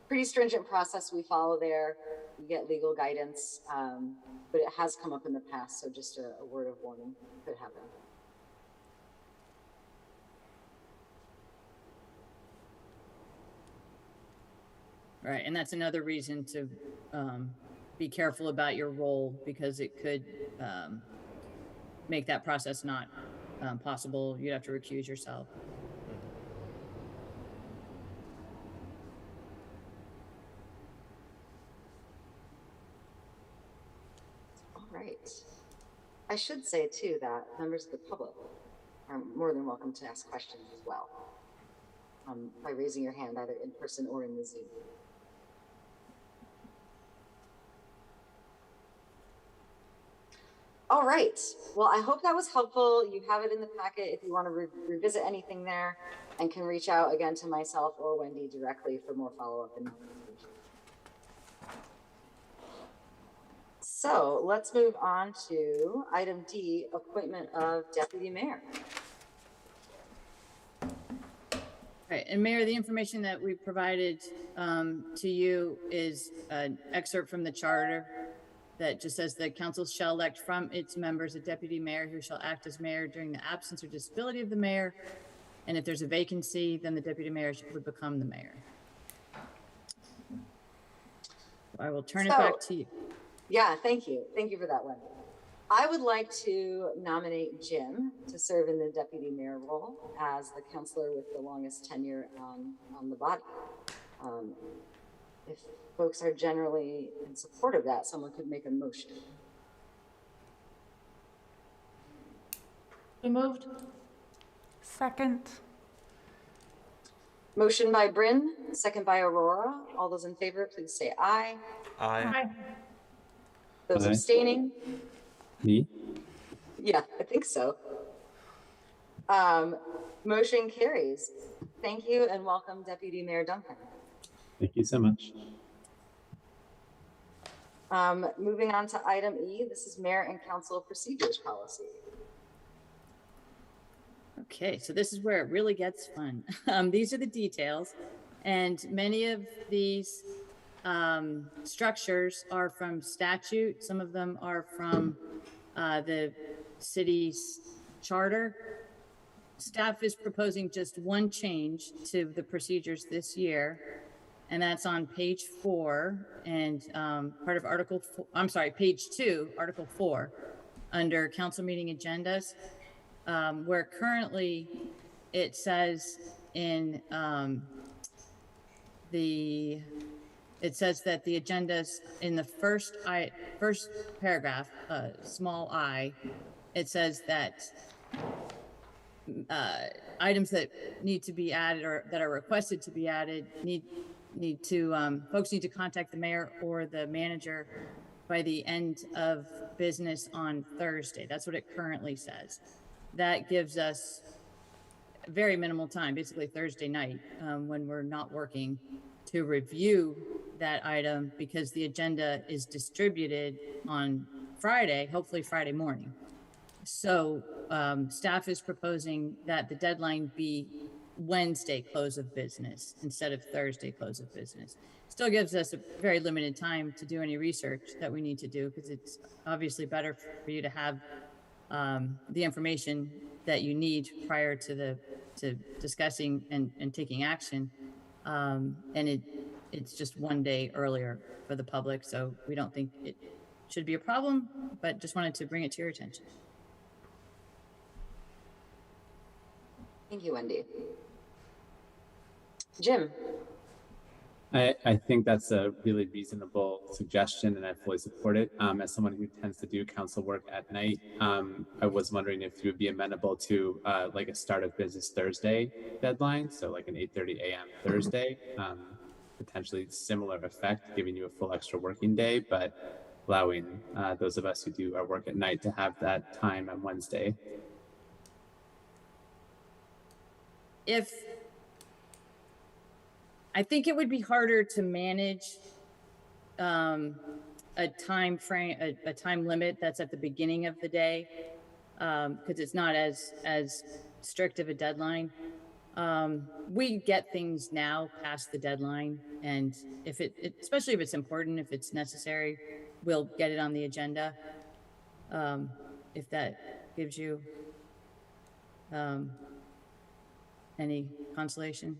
pretty stringent process we follow there. We get legal guidance, but it has come up in the past, so just a word of warning could happen. Right, and that's another reason to be careful about your role, because it could make that process not possible. You'd have to recuse yourself. All right. I should say too that members of the public are more than welcome to ask questions as well, by raising your hand either in person or in the Zoom. All right. Well, I hope that was helpful. You have it in the packet if you want to revisit anything there, and can reach out again to myself or Wendy directly for more follow-up and information. So let's move on to item D, appointment of deputy mayor. Right, and Mayor, the information that we provided to you is an excerpt from the charter that just says the council shall elect from its members a deputy mayor who shall act as mayor during the absence or disability of the mayor. And if there's a vacancy, then the deputy mayor would become the mayor. I will turn it back to you. Yeah, thank you. Thank you for that, Wendy. I would like to nominate Jim to serve in the deputy mayor role as the counselor with the longest tenure on the body. If folks are generally in support of that, someone could make a motion. We moved. Second. Motion by Bryn, second by Aurora. All those in favor, please say aye. Aye. Aye. Those Aye. abstaining? Me? Yeah, I think so. Motion carries. Thank you and welcome, Deputy Mayor Duncan. Thank you so much. Moving on to item E, this is Mayor and Council Procedures Policy. Okay, so this is where it really gets fun. These are the details, and many of these structures are from statute. Some of them are from the city's charter. Staff is proposing just one change to the procedures this year, and that's on page 4 and part of Article 4, I'm sorry, page 2, Article 4, under council meeting agendas, where currently it says in it says that the agendas in the first paragraph, small I, it says that items that need to be added or that are requested to be added need to folks need to contact the mayor or the manager by the end of business on Thursday. That's what it currently says. That gives us very minimal time, basically Thursday night, when we're not working, to review that item, because the agenda is distributed on Friday, hopefully Friday morning. So staff is proposing that the deadline be Wednesday close of business instead of Thursday close of business. Still gives us a very limited time to do any research that we need to do, because it's obviously better for you to have the information that you need prior to discussing and taking action. And it's just one day earlier for the public, so we don't think it should be a problem, but just wanted to bring it to your attention. Thank you, Wendy. Jim? I think that's a really reasonable suggestion and I fully support it. As someone who tends to do council work at night, I was wondering if you would be amenable to like a start of business Thursday deadline. So like an 8:30 a.m. Thursday, potentially similar effect, giving you a full extra working day, but allowing those of us who do our work at night to have that time on Wednesday. I think it would be harder to manage a time frame, a time limit that's at the beginning of the day, because it's not as strict of a deadline. We get things now past the deadline, and if especially if it's important, if it's necessary, we'll get it on the agenda. If that gives you any consolation.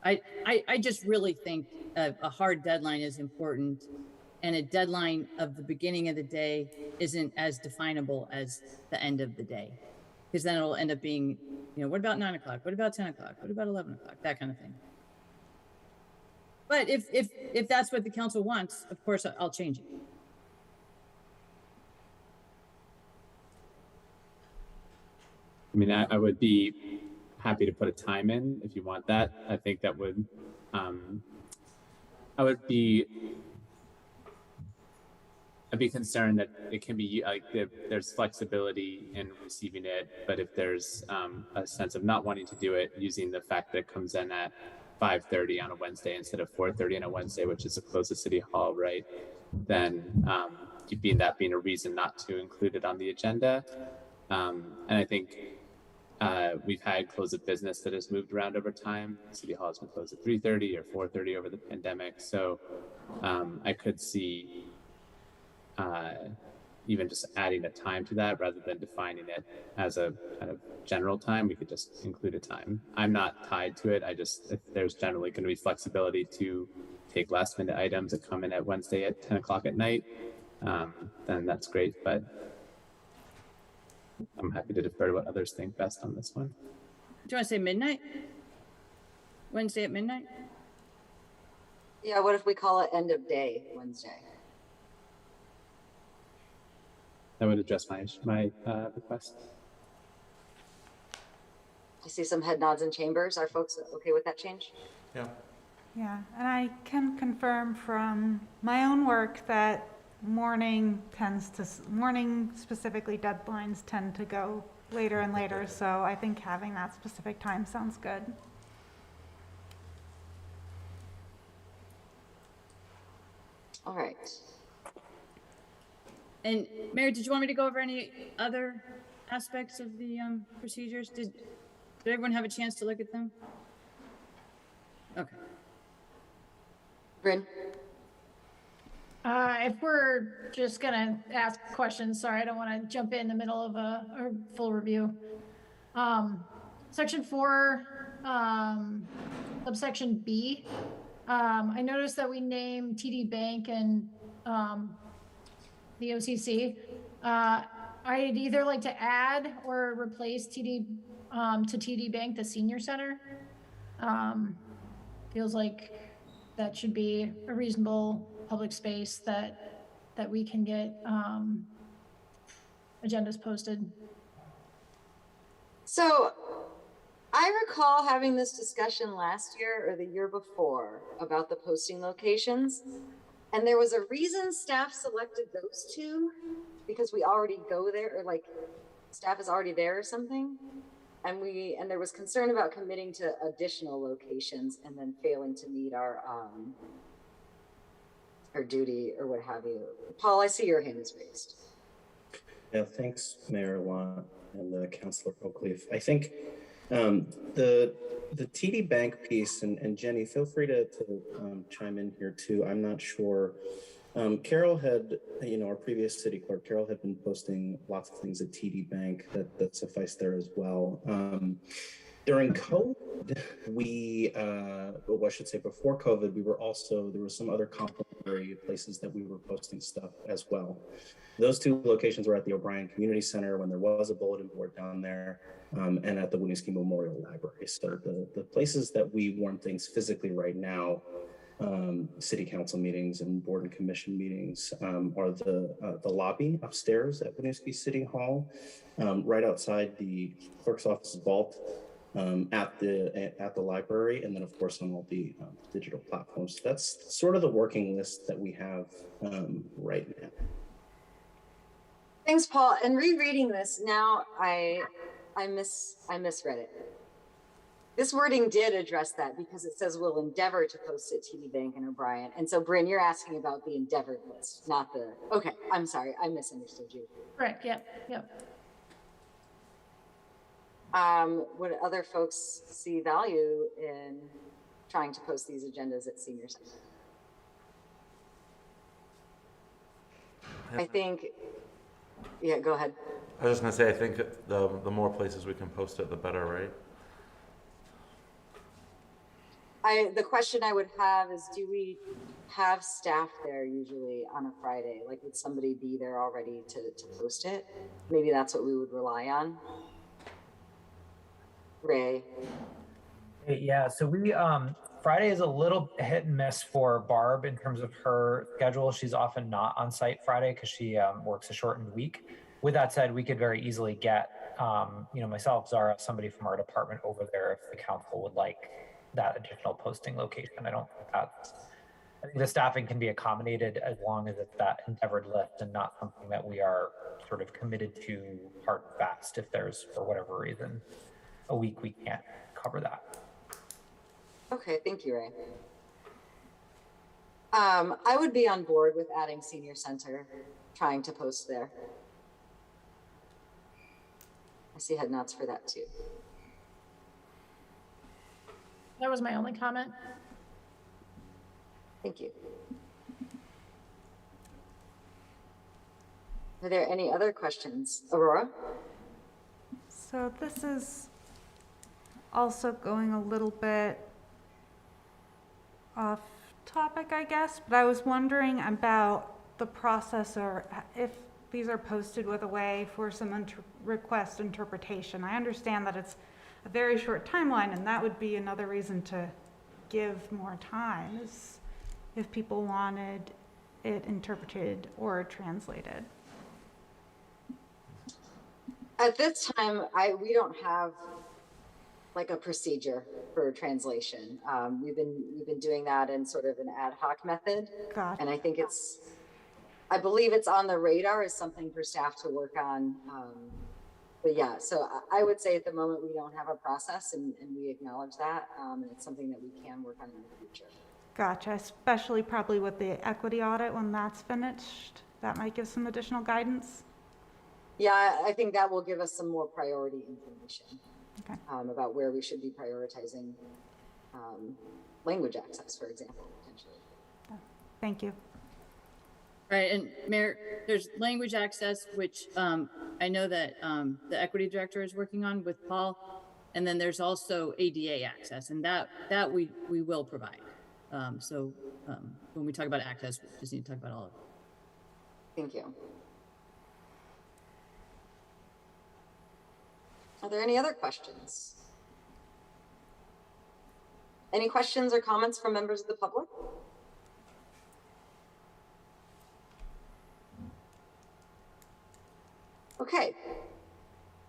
I just really think a hard deadline is important, and a deadline of the beginning of the day isn't as definable as the end of the day, because then it'll end up being, you know, what about 9 o'clock? What about 10 o'clock? What about 11 o'clock? That kind of thing. But if that's what the council wants, of course, I'll change it. I mean, I would be happy to put a time in if you want that. I think that would, I'd be concerned that it can be like there's flexibility in receiving it, but if there's a sense of not wanting to do it, using the fact that it comes in at 5:30 on a Wednesday instead of 4:30 on a Wednesday, which is the closest city hall, right? Then being a reason not to include it on the agenda. And I think we've had close of business that has moved around over time. City Hall has been closed at 3:30 or 4:30 over the pandemic. So I could see even just adding a time to that rather than defining it as a kind of general time. We could just include a time. I'm not tied to it. If there's generally going to be flexibility to take last minute items that come in at Wednesday at 10 o'clock at night, then that's great. But I'm happy to defer to what others think best on this one. Do you want to say midnight? Wednesday at midnight? Yeah, what if we call it end of day Wednesday? That would address my request. I see some head nods in chambers. Are folks okay with that change? Yeah. Yeah, and I can confirm from my own work that morning specifically deadlines tend to go later and later. So I think having that specific time sounds good. All right. And Mary, did you want me to go over any other aspects of the procedures? Did everyone have a chance to look at them? Okay. Bryn? If we're just gonna ask questions, sorry, I don't want to jump in the middle of a full review. Section 4, subsection B. I noticed that we named TD Bank and the OCC. I'd either like to add or replace TD to TD Bank, the senior center. Feels like that should be a reasonable public space that we can get agendas posted. So I recall having this discussion last year or the year before about the posting locations. And there was a reason staff selected those two, because we already go there, or like staff is already there or something. And there was concern about committing to additional locations and then failing to meet our duty or what have you. Paul, I see your hand is raised. Yeah, thanks, Mayor Watt and Councilor Oakleaf. I think the TD Bank piece, and Jenny, feel free to chime in here too. I'm not sure. Carol had, our previous city clerk, Carol had been posting lots of things at TD Bank that suffice there as well. During COVID, well, I should say before COVID, there were some other complementary places that we were posting stuff as well. Those two locations were at the O'Brien Community Center when there was a bulletin board down there, and at the Winooski Memorial Library. So the places that we warn things physically right now, city council meetings and board and commission meetings, are the lobby upstairs at Winooski City Hall, right outside the clerk's office vault, at the library, and then of course on all the digital platforms. So that's sort of the working list that we have right now. Thanks, Paul. And rereading this now, I misread it. This wording did address that because it says we'll endeavor to post at TD Bank and O'Brien. And so, Bryn, you're asking about the endeavored list, not the. Okay, I'm sorry, I misunderstood you. Correct. Yep. Would other folks see value in trying to post these agendas at senior center? I think, yeah, go ahead. I was just gonna say, I think the more places we can post it, the better, right? The question I would have is, do we have staff there usually on a Friday? Like, would somebody be there already to post it? Maybe that's what we would rely on. Ray. Yeah, so we Friday is a little hit and miss for Barb in terms of her schedule. She's often not on site Friday because she works a shortened week. With that said, we could very easily get myself, Zara, somebody from our department over there if the council would like that additional posting location. I think the staffing can be accommodated as long as it's that endeavored list and not something that we are sort of committed to hard and fast if there's, for whatever reason, a week we can't cover that. Okay, thank you, Ray. I would be on board with adding senior center, trying to post there. I see head nods for that too. That was my only comment. Thank you. Are there any other questions? Aurora? So this is also going a little bit off topic, I guess, but I was wondering about the process, or if these are posted with a way for some request interpretation. I understand that it's a very short timeline, and that would be another reason to give more time, is if people wanted it interpreted or translated. At this time, we don't have like a procedure for translation. We've been doing that in sort of an ad hoc method. Gotcha. And I think I believe it's on the radar as something for staff to work on. But yeah, so I would say at the moment we don't have a process, and we acknowledge that. And it's something that we can work on in the future. Gotcha, especially probably with the equity audit when that's finished. That might give some additional guidance. Yeah, I think that will give us some more priority information. Okay. About where we should be prioritizing language access, for example, potentially. Thank you. Right, and Mayor, there's language access, which I know that the equity director is working on with Paul, and then there's also ADA access, and that we will provide. So when we talk about access, we just need to talk about all of it. Thank you. Are there any other questions? Any questions or comments from members of the public? Okay.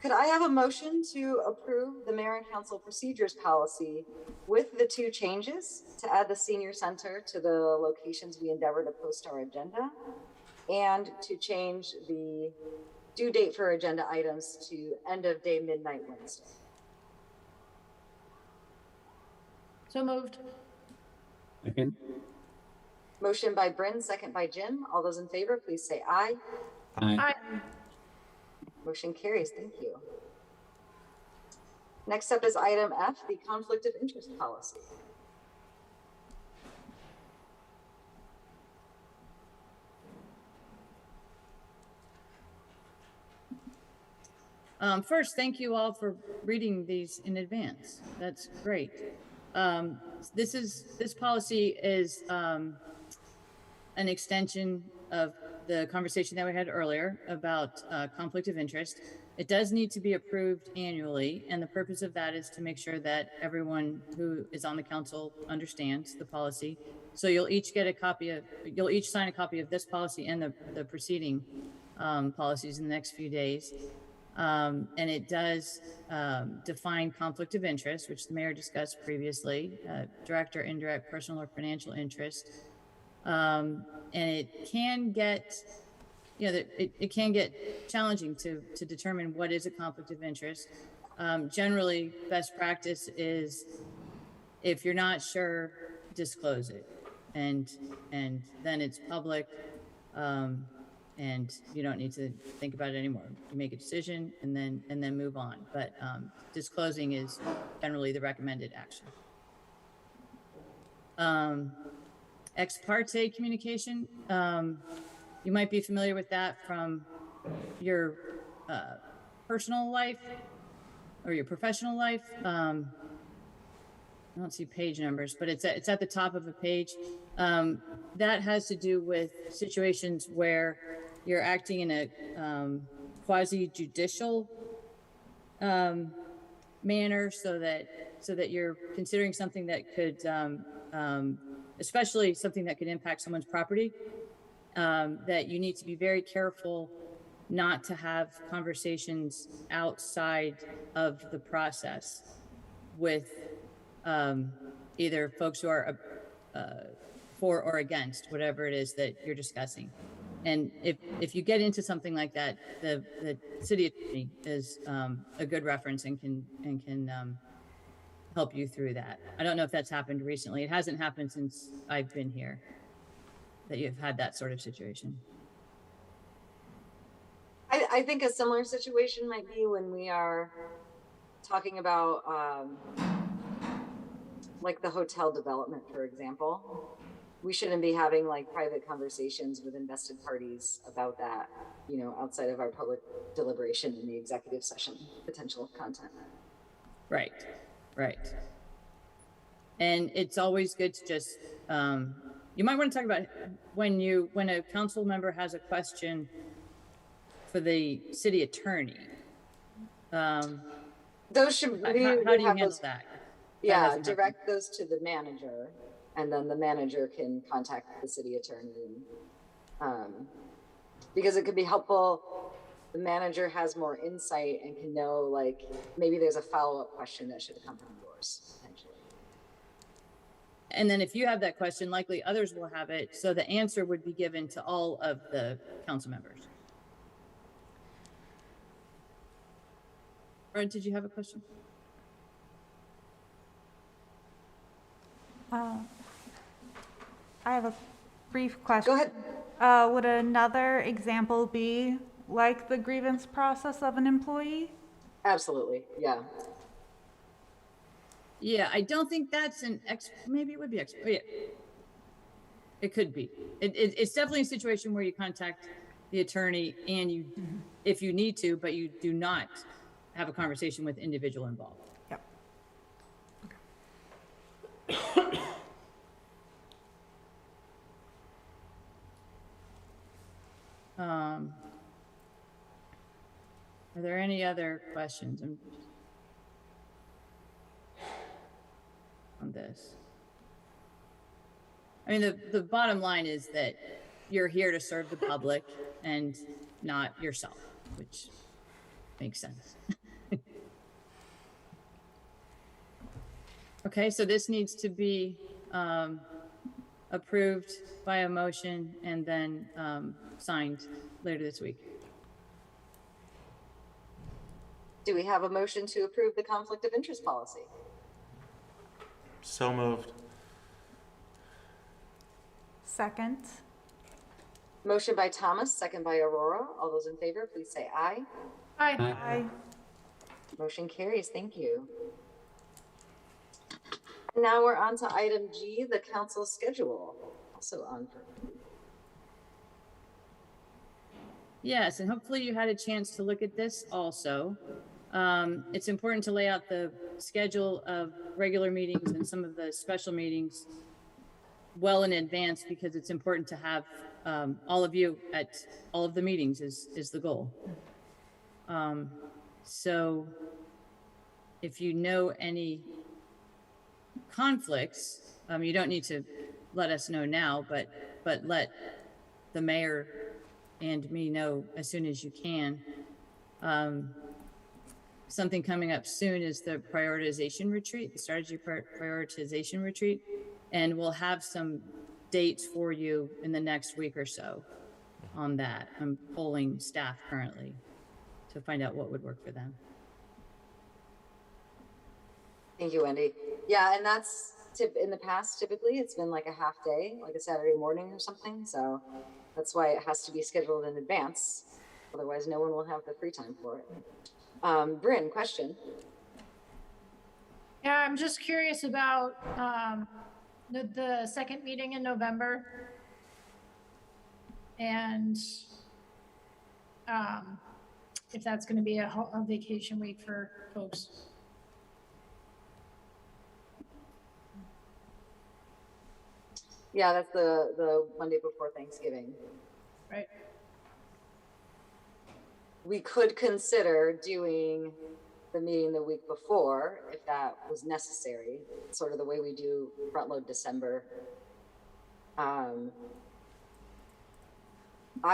Could I have a motion to approve the mayor and council procedures policy with the 2 changes to add the senior center to the locations we endeavor to post our agenda, and to change the due date for agenda items to end of day midnight Wednesday? So moved. Second. Motion by Bryn, second by Jim. All those in favor, please say aye. Aye. Aye. Motion carries. Thank you. Next up is item F, the conflict of interest policy. First, thank you all for reading these in advance. That's great. This policy is an extension of the conversation that we had earlier about conflict of interest. It does need to be approved annually, and the purpose of that is to make sure that everyone who is on the council understands the policy. So you'll each sign a copy of this policy and the preceding policies in the next few days. And it does define conflict of interest, which the mayor discussed previously, direct or indirect personal or financial interest. And it can get, it can get challenging to determine what is a conflict of interest. Generally, best practice is if you're not sure, disclose it. And then it's public. And you don't need to think about it anymore. You make a decision and then move on. But disclosing is generally the recommended action. Ex parte communication. You might be familiar with that from your personal life or your professional life. I don't see page numbers, but it's at the top of a page. That has to do with situations where you're acting in a quasi-judicial manner, so that you're considering something that could, especially something that could impact someone's property, that you need to be very careful not to have conversations outside of the process with either folks who are for or against whatever it is that you're discussing. And if you get into something like that, the city attorney is a good reference and can help you through that. I don't know if that's happened recently. It hasn't happened since I've been here, that you've had that sort of situation. I think a similar situation might be when we are talking about like the hotel development, for example. We shouldn't be having like private conversations with invested parties about that, outside of our public deliberation in the executive session potential content. Right. And it's always good to just, you might want to talk about when a council member has a question for the city attorney. Those should, how do you handle that? Yeah, direct those to the manager, and then the manager can contact the city attorney. Because it could be helpful. The manager has more insight and can know, like, maybe there's a follow-up question that should come from yours, potentially. And then if you have that question, likely others will have it. So the answer would be given to all of the council members. Or did you have a question? I have a brief question. Go ahead. Would another example be like the grievance process of an employee? Absolutely, yeah. Yeah, I don't think that's maybe it would be yeah. It could be. It's definitely a situation where you contact the attorney and if you need to, but you do not have a conversation with the individual involved. Yep. Are there any other questions on this? I mean, the bottom line is that you're here to serve the public and not yourself, which makes sense. Okay, so this needs to be approved by a motion and then signed later this week. Do we have a motion to approve the conflict of interest policy? So moved. Second. Motion by Thomas, second by Aurora. All those in favor, please say aye. Aye. Aye. Motion carries. Thank you. Now we're on to item G, the council schedule. Also on for Yes, and hopefully you had a chance to look at this also. It's important to lay out the schedule of regular meetings and some of the special meetings well in advance, because it's important to have all of you at all of the meetings is the goal. So if you know any conflicts, you don't need to let us know now, but let the mayor and me know as soon as you can. Something coming up soon is the prioritization retreat, the strategy prioritization retreat, and we'll have some dates for you in the next week or so on that. I'm polling staff currently to find out what would work for them. Thank you, Wendy. Yeah, and that's in the past, typically it's been like a half day, like a Saturday morning or something. So that's why it has to be scheduled in advance. Otherwise, no one will have the free time for it. Bryn, question. Yeah, I'm just curious about the second meeting in November. And if that's going to be a vacation week for folks. Yeah, that's the Monday before Thanksgiving. Right. We could consider doing the meeting the week before if that was necessary, sort of the way we do front load December. I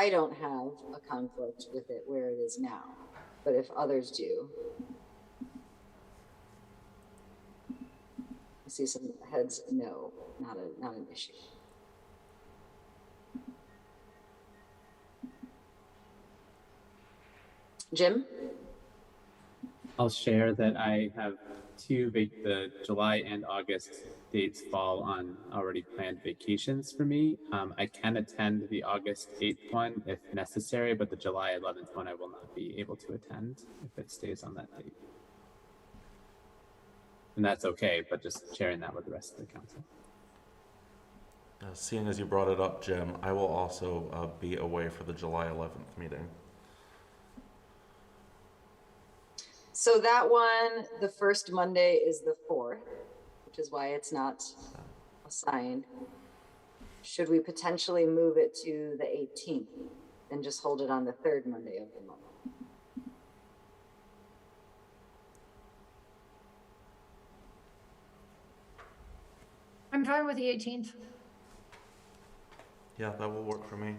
don't have a conflict with it where it is now, but if others do. I see some heads, no, not an issue. Jim? I'll share that I have the July and August dates fall on already planned vacations for me. I can attend the August 8th one if necessary, but the July 11th one I will not be able to attend if it stays on that date. And that's okay, but just sharing that with the rest of the council. Seeing as you brought it up, Jim, I will also be away for the July 11th meeting. So that one, the first Monday is the 4th, which is why it's not assigned. Should we potentially move it to the 18th and just hold it on the third Monday of the month? I'm fine with the 18th. Yeah, that will work for me.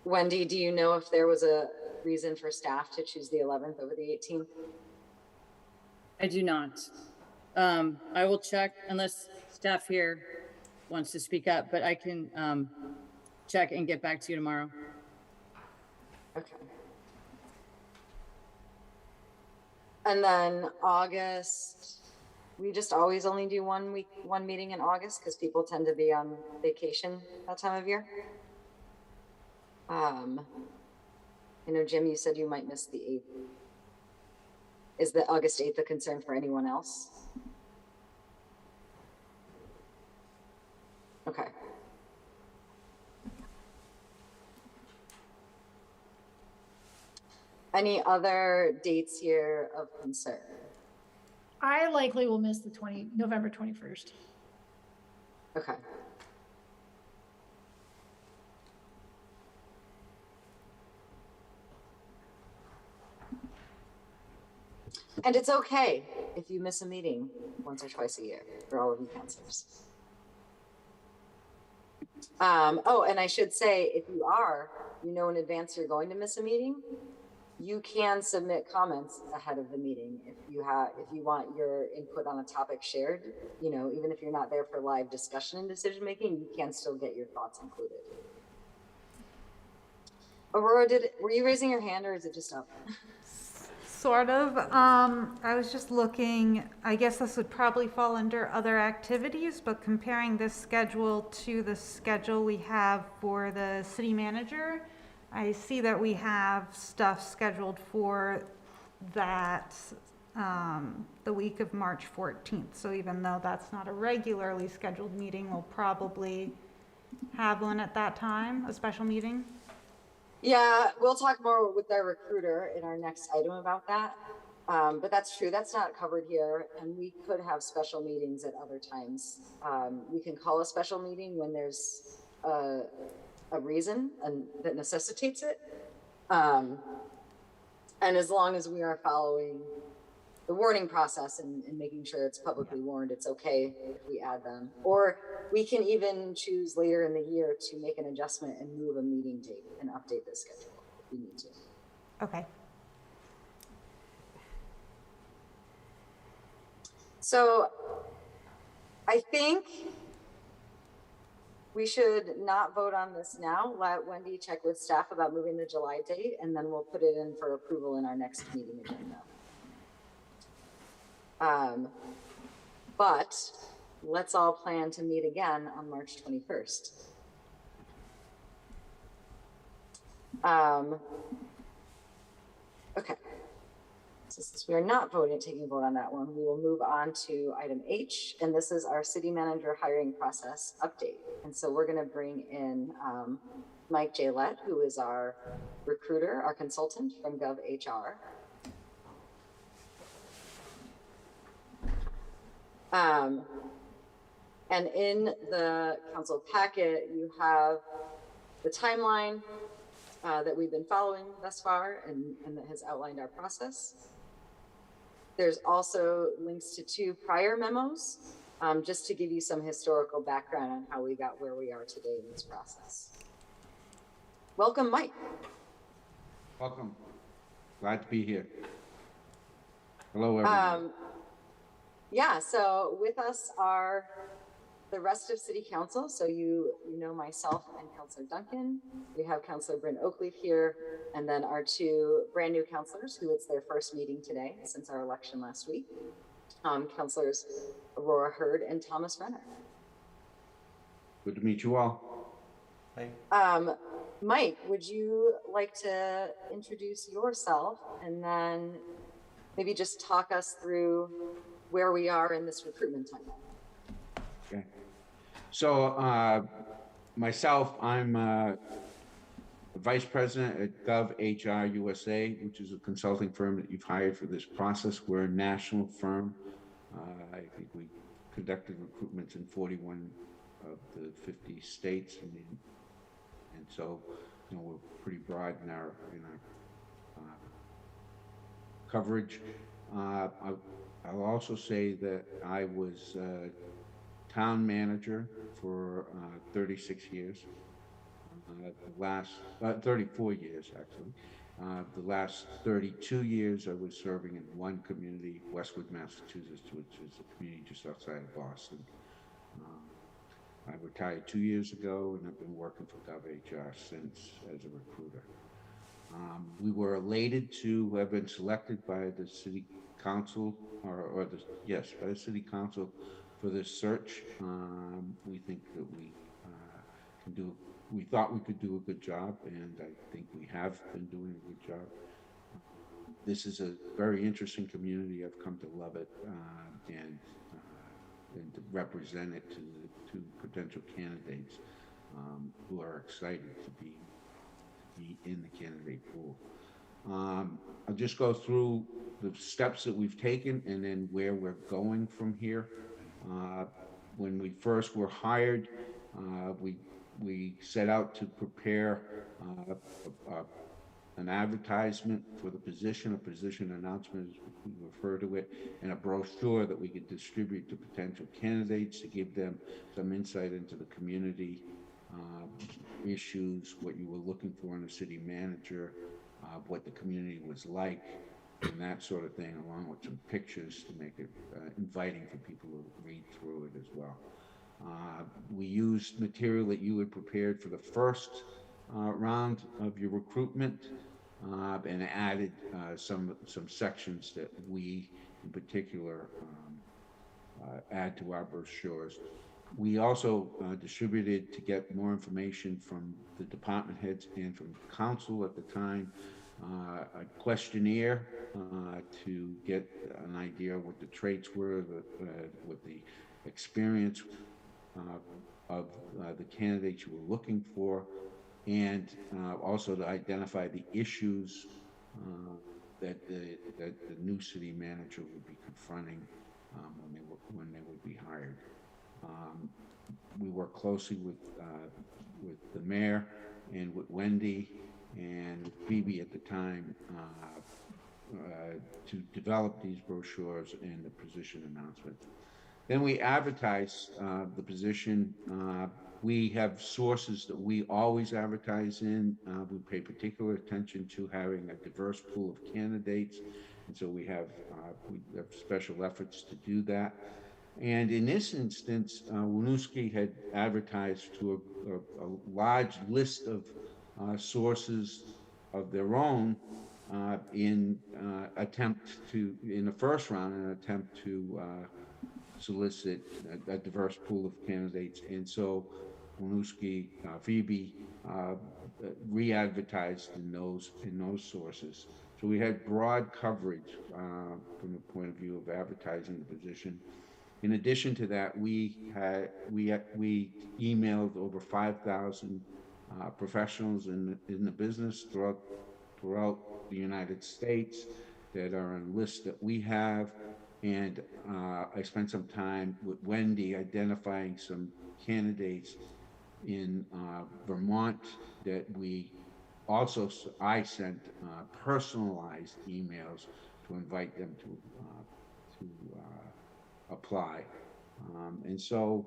Wendy, do you know if there was a reason for staff to choose the 11th over the 18th? I do not. I will check unless staff here wants to speak up, but I can check and get back to you tomorrow. Okay. And then August, we just always only do one meeting in August because people tend to be on vacation that time of year. You know, Jim, you said you might miss the 8th. Is the August 8th a concern for anyone else? Okay. Any other dates here of concern? I likely will miss the November 21st. Okay. And it's okay if you miss a meeting once or twice a year for all of you counselors. Oh, and I should say, if you know in advance you're going to miss a meeting, you can submit comments ahead of the meeting if you want your input on a topic shared. You know, even if you're not there for live discussion and decision making, you can still get your thoughts included. Aurora, were you raising your hand or is it just up? Sort of. I was just looking, I guess this would probably fall under other activities, but comparing this schedule to the schedule we have for the city manager, I see that we have stuff scheduled for that, the week of March 14th. So even though that's not a regularly scheduled meeting, we'll probably have one at that time, a special meeting. Yeah, we'll talk more with our recruiter in our next item about that. But that's true. That's not covered here. And we could have special meetings at other times. We can call a special meeting when there's a reason and that necessitates it. And as long as we are following the warning process and making sure it's publicly warned, it's okay if we add them. Or we can even choose later in the year to make an adjustment and move a meeting date and update the schedule if we need to. Okay. So I think we should not vote on this now. Let Wendy check with staff about moving the July date, and then we'll put it in for approval in our next meeting agenda. But let's all plan to meet again on March 21st. Okay. Since we are not taking a vote on that one, we will move on to item H, and this is our city manager hiring process update. And so we're going to bring in Mike Jalette, who is our recruiter, our consultant from GovHR. And in the council packet, you have the timeline that we've been following thus far and that has outlined our process. There's also links to 2 prior memos, just to give you some historical background on how we got where we are today in this process. Welcome, Mike. Welcome. Glad to be here. Hello, everyone. Yeah, so with us are the rest of City Council. So you know myself and Councilor Duncan. We have Councilor Bryn Oakleaf here, and then our 2 brand new councilors who it's their first meeting today since our election last week. Councilors Aurora Hurd and Thomas Renner. Good to meet you all. Hi. Mike, would you like to introduce yourself and then maybe just talk us through where we are in this recruitment timeline? Okay. So myself, I'm Vice President at GovHR USA, which is a consulting firm that you've hired for this process. We're a national firm. I think we conducted recruitments in 41 of the 50 states, and so we're pretty broad in our coverage. I'll also say that I was town manager for 36 years. The last 34 years, actually. The last 32 years, I was serving in one community, Westwood, Massachusetts, which is a community just outside of Boston. I retired 2 years ago, and I've been working for GovHR since as a recruiter. We were elated to have been selected by the City Council, by the City Council for this search. We think that we thought we could do a good job, and I think we have been doing a good job. This is a very interesting community. I've come to love it, and to represent it to potential candidates who are excited to be in the candidate pool. I'll just go through the steps that we've taken and then where we're going from here. When we first were hired, we set out to prepare an advertisement for the position, a position announcement as we refer to it, and a brochure that we could distribute to potential candidates to give them some insight into the community issues, what you were looking for in a city manager, what the community was like, and that sort of thing, along with some pictures to make it inviting for people to read through it as well. We used material that you had prepared for the first round of your recruitment, and added some sections that we in particular add to our brochures. We also distributed, to get more information from the department heads and from council at the time, a questionnaire to get an idea of what the traits were, what the experience of the candidates you were looking for. and also to identify the issues that the new city manager would be confronting when they would be hired. We work closely with the mayor and with Wendy and with Phoebe at the time to develop these brochures and the position announcement. Then we advertise the position. We have sources that we always advertise in. We pay particular attention to having a diverse pool of candidates, and so we have special efforts to do that. And in this instance, Winooski had advertised to a large list of sources of their own in the first round, in an attempt to solicit a diverse pool of candidates. And so Winooski, Phoebe, re-advertised in those sources. So we had broad coverage from the point of view of advertising the position. In addition to that, we emailed over 5,000 professionals in the business throughout the United States that are on lists that we have. And I spent some time with Wendy identifying some candidates in Vermont that I sent personalized emails to invite them to apply. And so,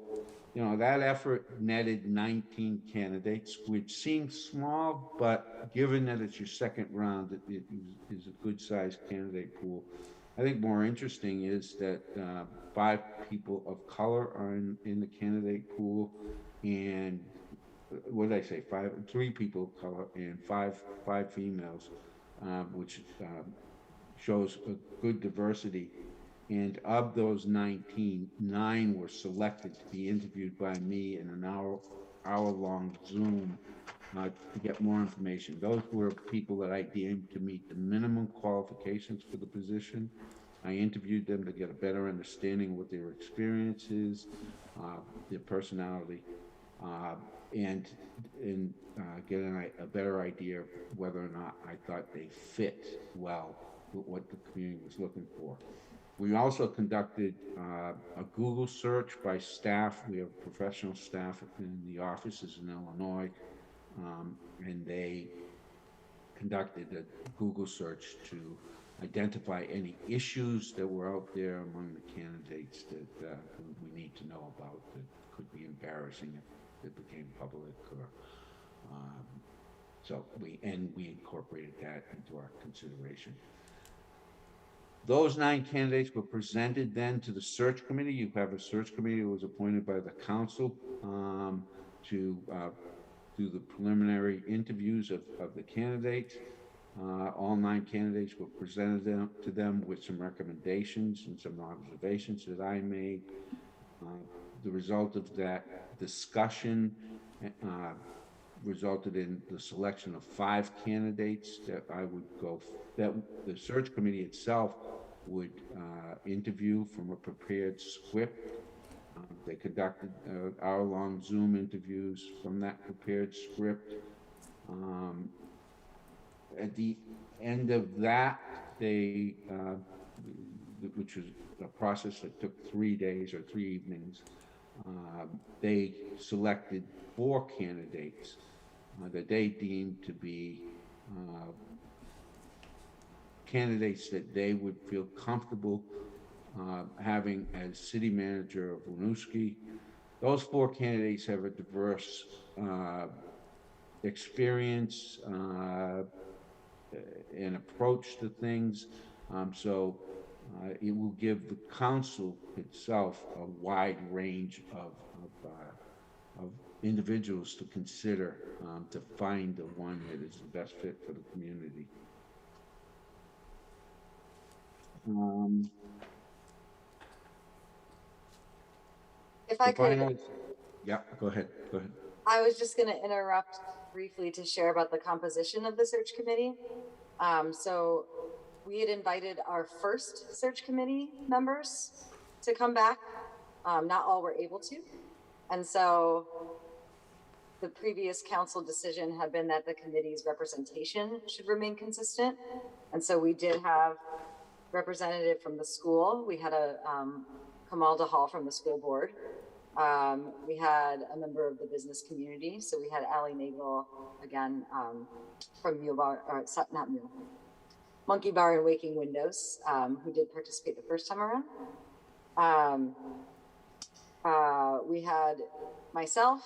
that effort netted 19 candidates, which seems small, but given that it's your second round, it is a good sized candidate pool. I think more interesting is that 5 people of color are in the candidate pool, and what did I say? 3 people of color and five females, which shows a good diversity. And of those 19, 9 were selected to be interviewed by me in an hour-long Zoom to get more information. Those were people that I deemed to meet the minimum qualifications for the position. I interviewed them to get a better understanding of what their experience is, their personality, and get a better idea of whether or not I thought they fit well with what the community was looking for. We also conducted a Google search by staff. We have professional staff in the offices in Illinois, and they conducted a Google search to identify any issues that were out there among the candidates that we need to know about that could be embarrassing if it became public. So we incorporated that into our consideration. Those 9 candidates were presented then to the search committee. You have a search committee that was appointed by the council to do the preliminary interviews of the candidates. All 9 candidates were presented to them with some recommendations and some observations that I made. The result of that discussion resulted in the selection of 5 candidates that that the search committee itself would interview from a prepared script. They conducted hour-long Zoom interviews from that prepared script. At the end of that, which was a process that took 3 days or 3 evenings, they selected 4 candidates that they deemed to be candidates that they would feel comfortable having as city manager of Winooski. Those 4 candidates have a diverse experience and approach to things. So it will give the council itself a wide range of individuals to consider to find the one that is the best fit for the community. If I could, Yeah, go ahead. I was just going to interrupt briefly to share about the composition of the search committee. So we had invited our first search committee members to come back. Not all were able to. And so the previous council decision had been that the committee's representation should remain consistent. And so we did have representative from the school. We had a Kamal Dahal from the school board. We had a member of the business community. So we had Ali Nagel again from Mule Bar, or not Mule, Monkey Bar and Waking Windows, who did participate the first time around. We had myself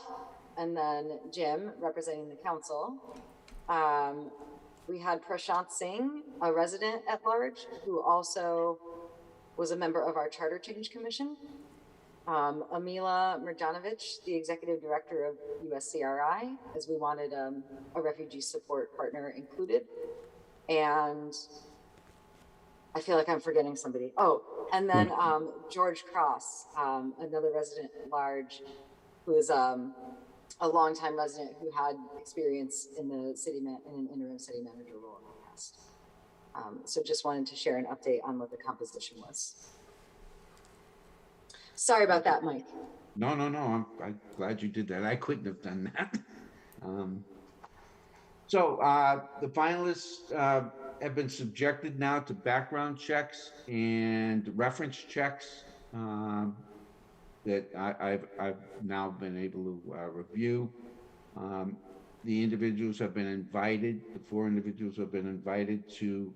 and then Jim representing the council. We had Prashant Singh, a resident at large, who also was a member of our Charter Change Commission. Amila Mrjanovic, the executive director of USCRI, as we wanted a refugee support partner included. And I feel like I'm forgetting somebody. Oh, and then George Cross, another resident at large, who is a longtime resident who had experience in the in an interim city manager role in the past. So just wanted to share an update on what the composition was. Sorry about that, Mike. No. I'm glad you did that. I couldn't have done that. So the finalists have been subjected now to background checks and reference checks that I've now been able to review. The individuals have been invited, the 4 individuals have been invited to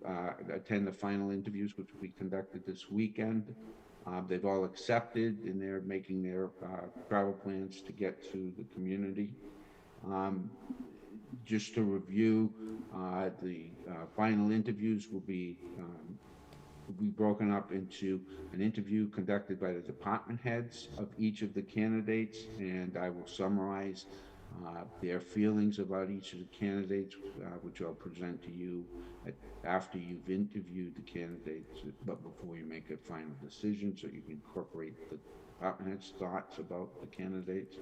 attend the final interviews, which will be conducted this weekend. They've all accepted, and they're making their travel plans to get to the community. Just to review, the final interviews will be broken up into an interview conducted by the department heads of each of the candidates, and I will summarize their feelings about each of the candidates, which I'll present to you after you've interviewed the candidates, but before you make a final decision, so you can incorporate the department head's thoughts about the candidates.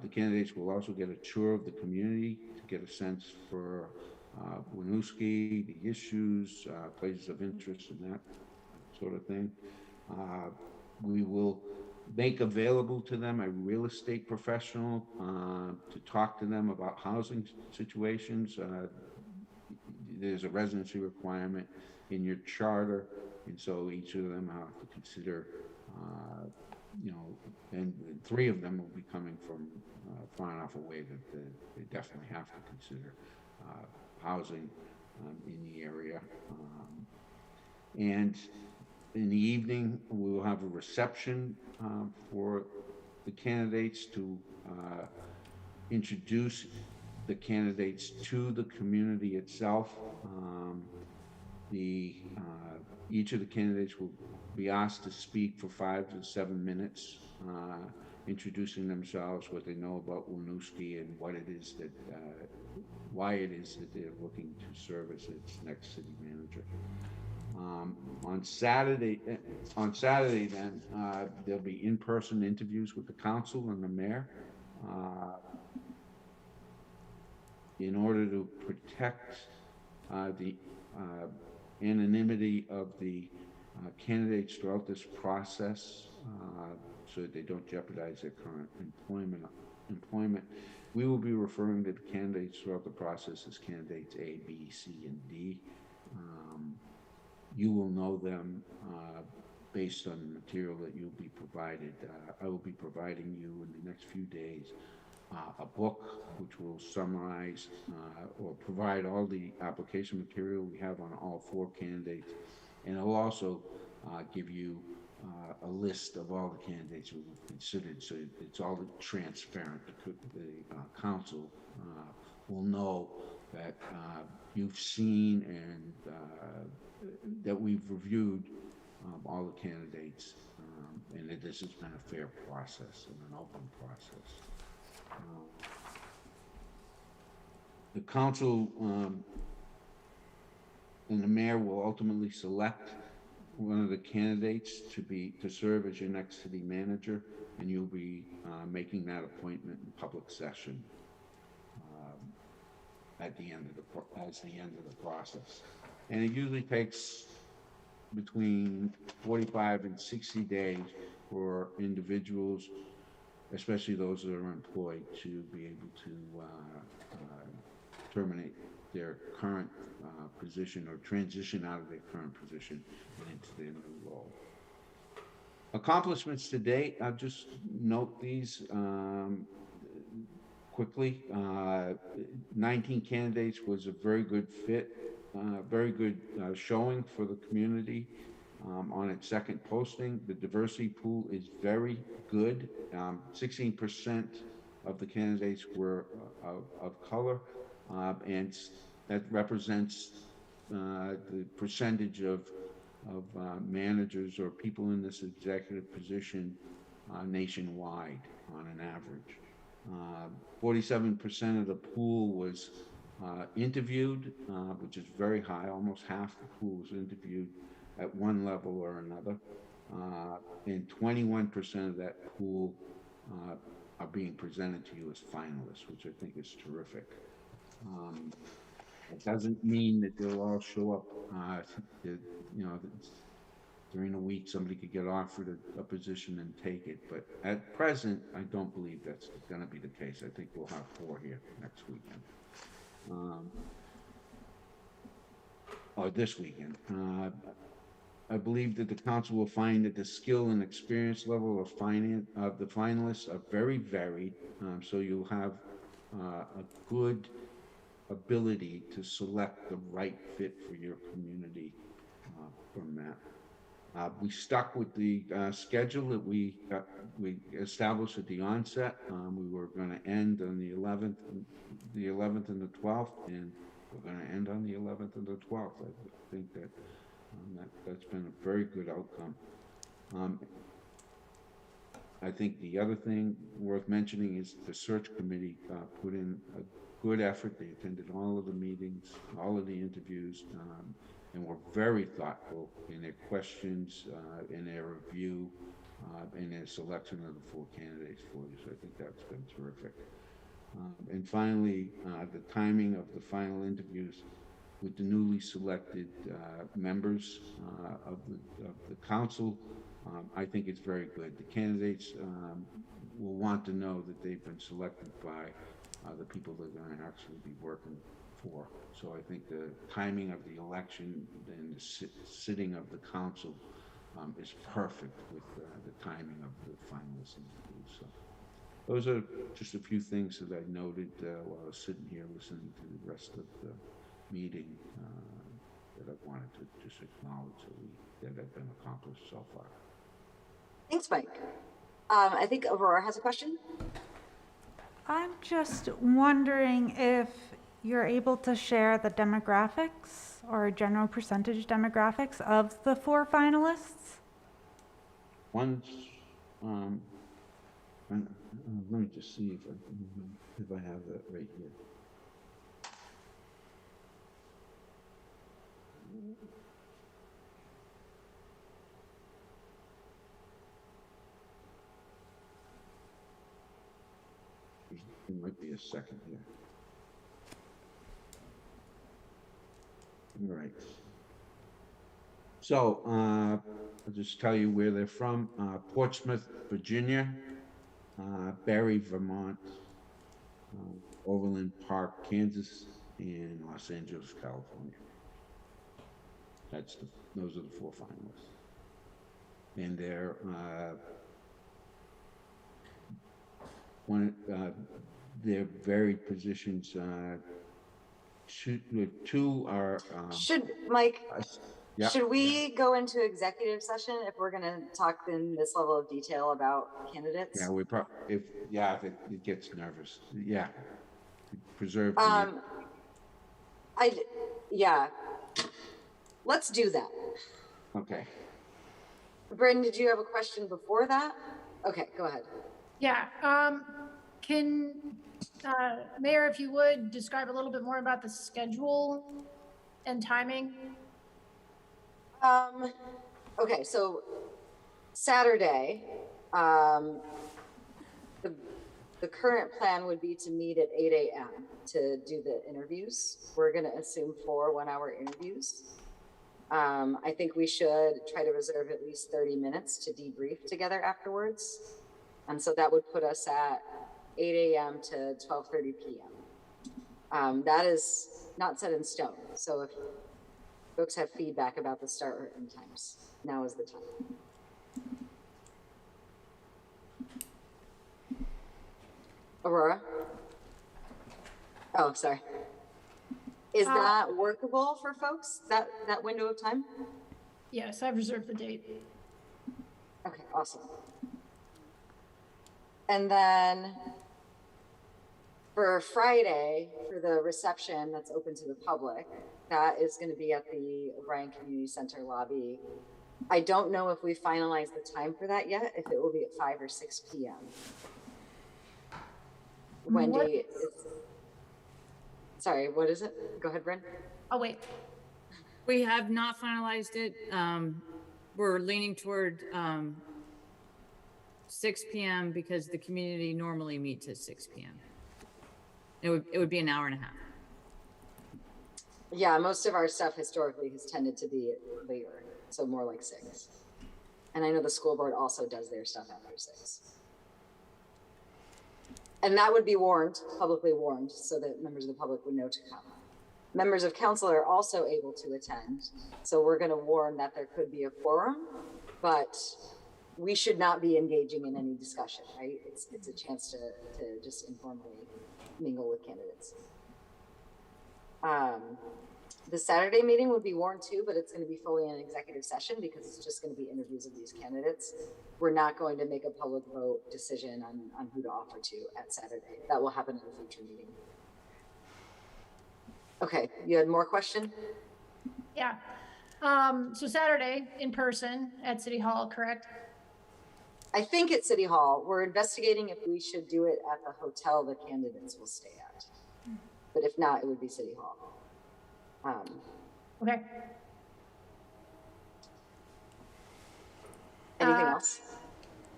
The candidates will also get a tour of the community to get a sense for Winooski, the issues, places of interest, and that sort of thing. We will make available to them a real estate professional to talk to them about housing situations. There's a residency requirement in your charter, and so each of them have to consider, and 3 of them will be coming from far enough away that they definitely have to consider housing in the area. And in the evening, we will have a reception for the candidates to introduce the candidates to the community itself. Each of the candidates will be asked to speak for 5 to 7 minutes, introducing themselves, what they know about Winooski, and what it is that, why it is that they're looking to serve as its next city manager. On Saturday, then there'll be in-person interviews with the council and the mayor. In order to protect the anonymity of the candidates throughout this process, so that they don't jeopardize their current employment, we will be referring to the candidates throughout the process as candidates A, B, C, and D. You will know them based on the material that you'll be provided. I will be providing you in the next few days a book which will summarize or provide all the application material we have on all 4 candidates, and it'll also give you a list of all the candidates we've considered, so it's all transparent. The council will know that you've seen and that we've reviewed all the candidates, and that this has been a fair process and an open process. The council and the mayor will ultimately select one of the candidates to serve as your next city manager, and you'll be making that appointment in public session at the end of the process. And it usually takes between 45 and 60 days for individuals especially those that are employed, to be able to terminate their current position or transition out of their current position and into their new role. Accomplishments to date, I'll just note these quickly. 19 candidates was a very good fit, very good showing for the community on its second posting. The diversity pool is very good. 16% of the candidates were of color, and that represents the percentage of managers or people in this executive position nationwide on an average. 47% of the pool was interviewed, which is very high. Almost half the pool was interviewed at one level or another. And 21% of that pool are being presented to you as finalists, which I think is terrific. It doesn't mean that they'll all show up. During a week, somebody could get offered a position and take it. But at present, I don't believe that's going to be the case. I think we'll have 4 here next weekend. Or this weekend. I believe that the council will find that the skill and experience level of the finalists are very varied. So you'll have a good ability to select the right fit for your community from that. We stuck with the schedule that we established at the onset. We were going to end on the 11th and the 12th, and we're going to end on the 11th and the 12th. I think that that's been a very good outcome. I think the other thing worth mentioning is the search committee put in a good effort. They attended all of the meetings, all of the interviews, and were very thoughtful in their questions, in their review, in their selection of the 4 candidates for you. So I think that's been terrific. And finally, the timing of the final interviews with the newly selected members of the council, I think it's very good. The candidates will want to know that they've been selected by the people they're going to actually be working for. So I think the timing of the election and the sitting of the council is perfect with the timing of the finalists. So those are just a few things that I noted while I was sitting here listening to the rest of the meeting that I wanted to just acknowledge that have been accomplished so far. Thanks, Mike. I think Aurora has a question. I'm just wondering if you're able to share the demographics or general percentage demographics of the 4 finalists? One's, let me just see if I have that right here. There might be a second here. All right. So I'll just tell you where they're from. Portsmouth, Virginia, Barry, Vermont, Overland Park, Kansas, and Los Angeles, California. Those are the 4 finalists. And they're their varied positions. 2 are. Mike, yeah. Should we go into executive session if we're going to talk in this level of detail about candidates? Yeah, we probably if it gets nervous. Yeah, preserve. Yeah. Let's do that. Okay. Brendan, did you have a question before that? Okay, go ahead. Yeah. Can Mayor, if you would, describe a little bit more about the schedule and timing? Okay, so Saturday, the current plan would be to meet at 8 a.m. to do the interviews. We're going to assume 4 one-hour interviews. I think we should try to reserve at least 30 minutes to debrief together afterwards. And so that would put us at 8 a.m. to 12:30 p.m. That is not set in stone. So if folks have feedback about the start or end times, now is the time. Aurora? Oh, sorry. Is that workable for folks, that window of time? Yes, I've reserved the date. Okay, awesome. And then for Friday, for the reception that's open to the public, that is going to be at the O'Brien Community Center lobby. I don't know if we finalized the time for that yet, if it will be at 5 or 6 p.m. Wendy, sorry, what is it? Go ahead, Bryn. Oh, wait. We have not finalized it. We're leaning toward 6 p.m. because the community normally meets at 6 p.m. It would be an hour and a half. Yeah, most of our stuff historically has tended to be later, so more like 6. And I know the school board also does their stuff after 6. And that would be warned, publicly warned, so that members of the public would know to come. Members of council are also able to attend, so we're going to warn that there could be a quorum, but we should not be engaging in any discussion, right? It's a chance to just informally mingle with candidates. The Saturday meeting would be warned too, but it's going to be fully an executive session because it's just going to be interviews of these candidates. We're not going to make a public vote decision on who to offer to at Saturday. That will happen in a future meeting. Okay, you had more question? Yeah. So Saturday in person at City Hall, correct? I think at City Hall. We're investigating if we should do it at the hotel the candidates will stay at. But if not, it would be City Hall. Okay. Anything else?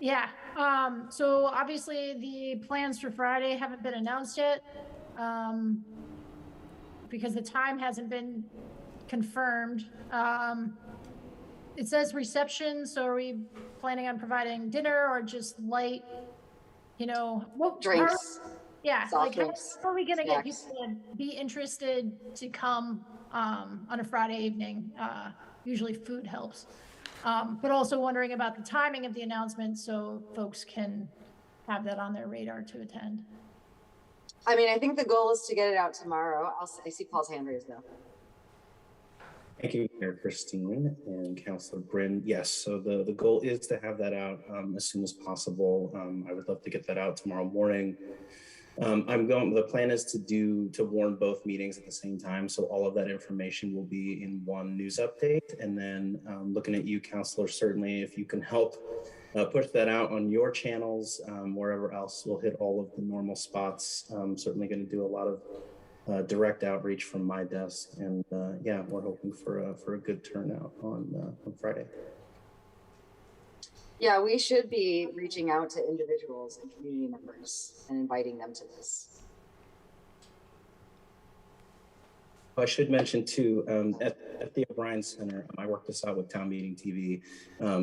Yeah. So obviously the plans for Friday haven't been announced yet because the time hasn't been confirmed. It says reception. So are we planning on providing dinner or just light, drinks? Yeah, Soft like drinks, how are we gonna get snacks. people to be interested to come on a Friday evening? Usually food helps. But also wondering about the timing of the announcement so folks can have that on their radar to attend. I mean, I think the goal is to get it out tomorrow. I see Paul's hand raised though. Thank you, Mayor Christine and Councilor Bryn. Yes, so the goal is to have that out as soon as possible. I would love to get that out tomorrow morning. The plan is to warn both meetings at the same time. So all of that information will be in one news update. And then looking at you, Councilor, certainly if you can help push that out on your channels, wherever else, we'll hit all of the normal spots. Certainly going to do a lot of direct outreach from my desk. And yeah, we're hoping for a good turnout on Friday. Yeah, we should be reaching out to individuals and community members and inviting them to this. I should mention too, at the O'Brien Center, I work this out with Town Meeting TV.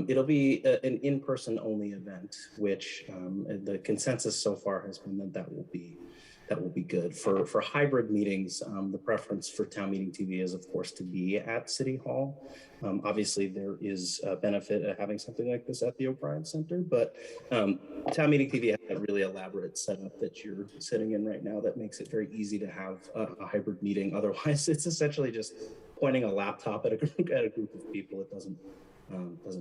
It'll be an in-person only event, which the consensus so far has been that will be good. For hybrid meetings, the preference for Town Meeting TV is, of course, to be at City Hall. Obviously, there is a benefit of having something like this at the O'Brien Center, but Town Meeting TV has a really elaborate setup that you're sitting in right now that makes it very easy to have a hybrid meeting. Otherwise, it's essentially just pointing a laptop at a group of people. It doesn't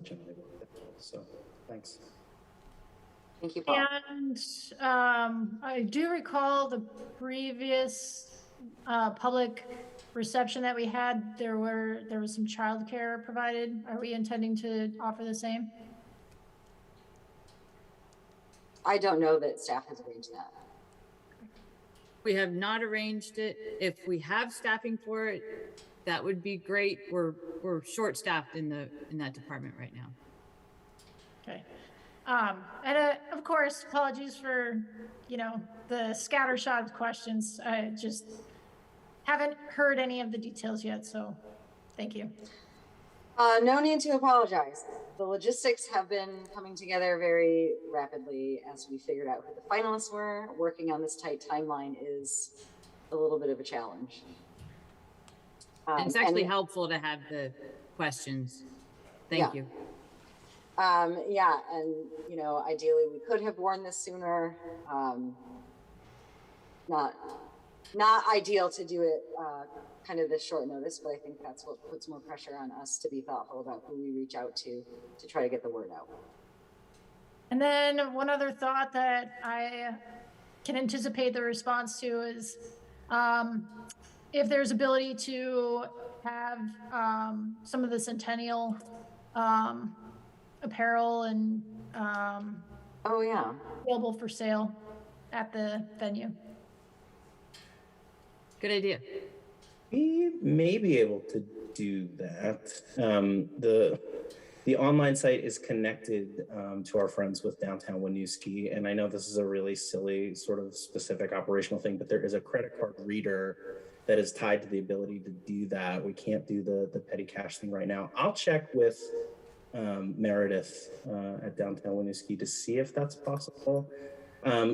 generally work that well. So, thanks. Thank you, Paul. And I do recall the previous public reception that we had, there was some childcare provided. Are we intending to offer the same? I don't know that staff has arranged that. We have not arranged it. If we have staffing for it, that would be great. We're short-staffed in that department right now. Okay. And of course, apologies for, the scattershot of questions. I just haven't heard any of the details yet, so thank you. No need to apologize. The logistics have been coming together very rapidly as we figured out who the finalists were. Working on this tight timeline is a little bit of a challenge. It's actually helpful to have the questions. Thank you. Yeah, and you know, ideally we could have worn this sooner. Not ideal to do it kind of this short notice, but I think that's what puts more pressure on us to be thoughtful about who we reach out to try to get the word out. And then one other thought that I can anticipate the response to is if there's ability to have some of the Centennial apparel and oh yeah, available for sale at the venue. Good idea. We may be able to do that. The online site is connected to our friends with Downtown Winooski, and I know this is a really silly sort of specific operational thing, but there is a credit card reader that is tied to the ability to do that. We can't do the petty cash thing right now. I'll check with Meredith at Downtown Winooski to see if that's possible.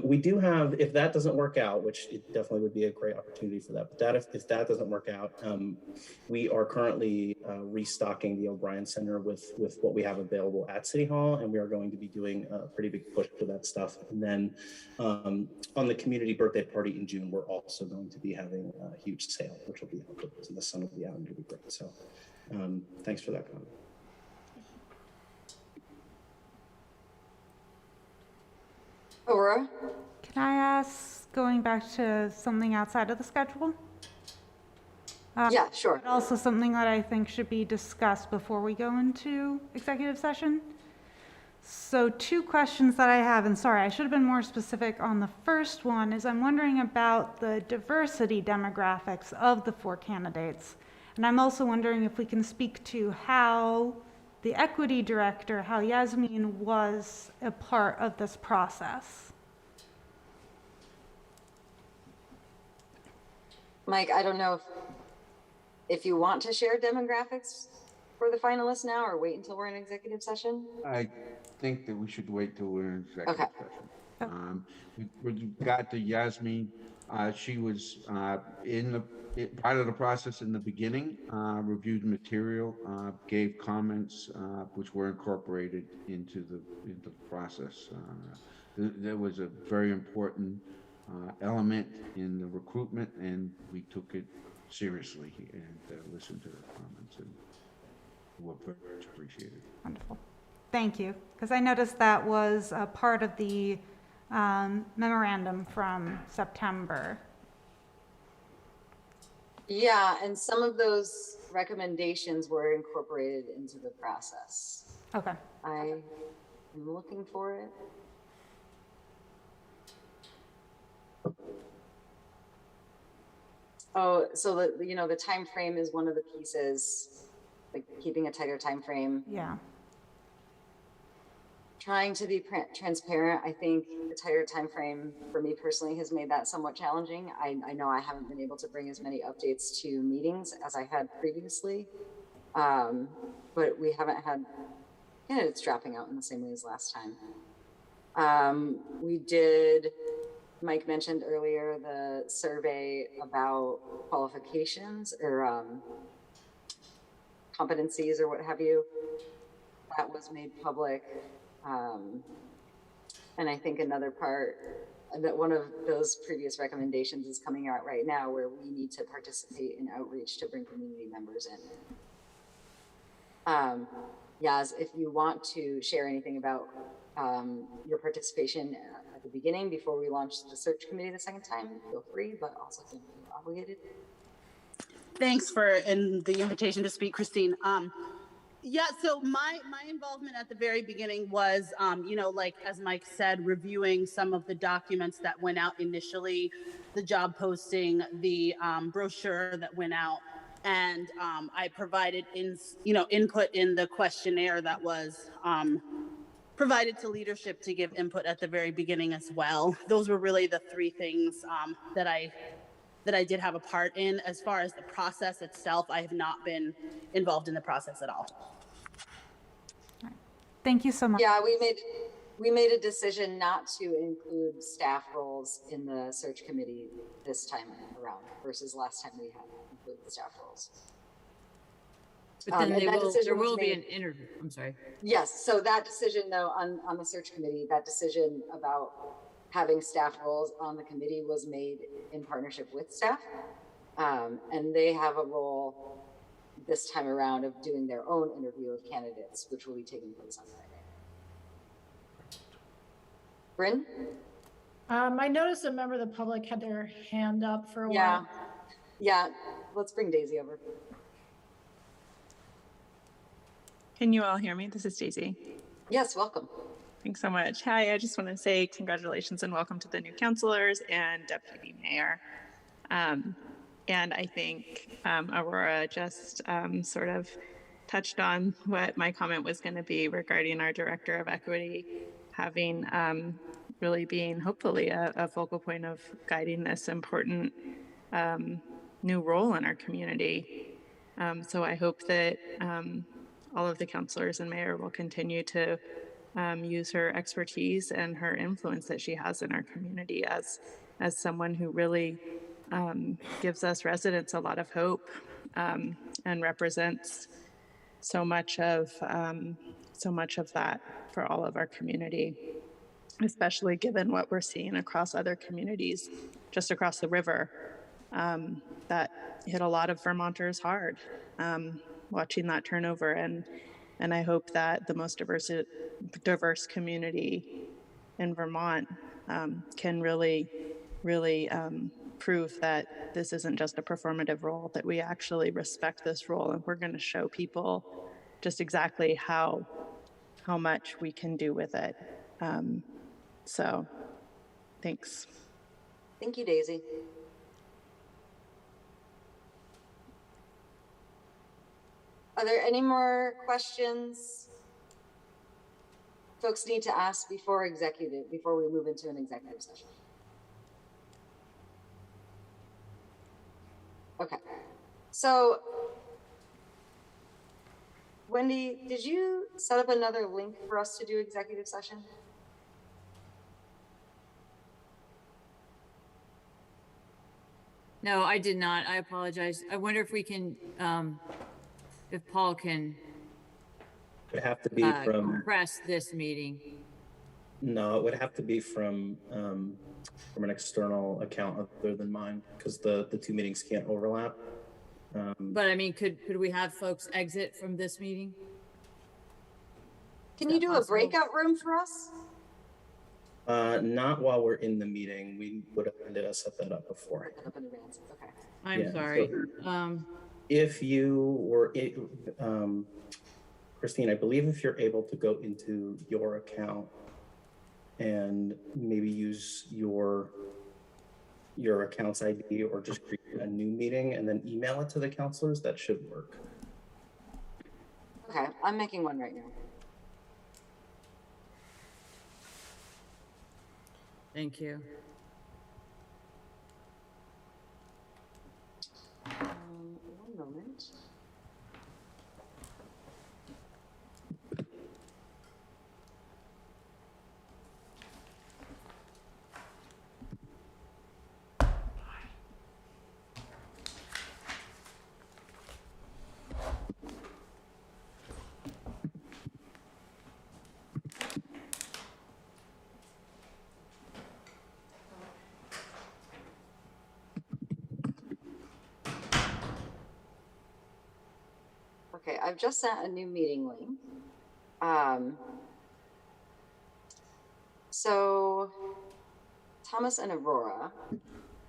We do have, if that doesn't work out, which it definitely would be a great opportunity for that, but if that doesn't work out, we are currently restocking the O'Brien Center with what we have available at City Hall, and we are going to be doing a pretty big push for that stuff. And then on the community birthday party in June, we're also going to be having a huge sale, which will be outdoors, and the sun will be out and it'll be great. So thanks for that comment. Aurora? Can I ask, going back to something outside of the schedule? Yeah, sure. But also something that I think should be discussed before we go into executive session. So 2 questions that I have, and sorry, I should have been more specific on the first one, is I'm wondering about the diversity demographics of the 4 candidates. And I'm also wondering if we can speak to how the equity director, how Yasmin was a part of this process. Mike, I don't know if you want to share demographics for the finalists now or wait until we're in executive session. I think that we should wait till we're in executive session. With regard to Yasmin, she was part of the process in the beginning, reviewed material, gave comments, which were incorporated into the process. There was a very important element in the recruitment, and we took it seriously and listened to her comments, and were very much appreciated. Wonderful. Thank you. Because I noticed that was a part of the memorandum from September. Yeah, and some of those recommendations were incorporated into the process. Okay. I am looking for it. Oh, so the time frame is one of the pieces, like keeping a tighter time frame. Yeah. Trying to be transparent. I think the tighter time frame for me personally has made that somewhat challenging. I know I haven't been able to bring as many updates to meetings as I had previously, but we haven't had candidates dropping out in the same way as last time. We did, Mike mentioned earlier, the survey about qualifications or competencies or what have you. That was made public. And I think another part that one of those previous recommendations is coming out right now, where we need to participate in outreach to bring community members in. Yaz, if you want to share anything about your participation at the beginning before we launch the search committee the second time, feel free, but also don't feel obligated. Thanks for the invitation to speak, Christine. Yeah, so my involvement at the very beginning was, like as Mike said, reviewing some of the documents that went out initially, the job posting, the brochure that went out, and I provided input in the questionnaire that was provided to leadership to give input at the very beginning as well. Those were really the 3 things that I that I did have a part in. As far as the process itself, I have not been involved in the process at all. Thank you so much. Yeah, we made a decision not to include staff roles in the search committee this time around versus last time we had included the staff roles. But then there will be made, an interview. I'm sorry. Yes, so that decision though on the search committee, that decision about having staff roles on the committee was made in partnership with staff. And they have a role this time around of doing their own interview of candidates, which will be taking place on Friday. Bryn? I noticed a member of the public had their hand up for a while. Yeah, let's bring Daisy over. Can you all hear me? This is Daisy. Yes, welcome. Thanks so much. Hi, I just want to say congratulations and welcome to the new councilors and deputy mayor. And I think Aurora just sort of touched on what my comment was going to be regarding our director of equity having really being hopefully a focal point of guiding this important new role in our community. So I hope that all of the councilors and mayor will continue to use her expertise and her influence that she has in our community as someone who really gives us residents a lot of hope and represents so much of that for all of our community, especially given what we're seeing across other communities just across the river that hit a lot of Vermonters hard, watching that turnover. And I hope that the most diverse community in Vermont can really prove that this isn't just a performative role, that we actually respect this role, and we're going to show people just exactly how much we can do with it. So thanks. Thank you, Daisy. Are there any more questions folks need to ask before we move into an executive session? Okay, so Wendy, did you set up another link for us to do executive session? No, I did not. I apologize. I wonder if we can, if Paul can It would have to be from, compress this meeting. no, it would have to be from an external account other than mine, because the two meetings can't overlap. But I mean, could we have folks exit from this meeting? Can you do a breakout room for us? Not while we're in the meeting. We would have had to set that up before. Okay. I'm sorry. So if you were, Christine, I believe if you're able to go into your account and maybe use your account's ID or just create a new meeting and then email it to the counselors, that should work. Okay, I'm making one right now. Thank you. One moment. Okay, I've just sent a new meeting link. So Thomas and Aurora.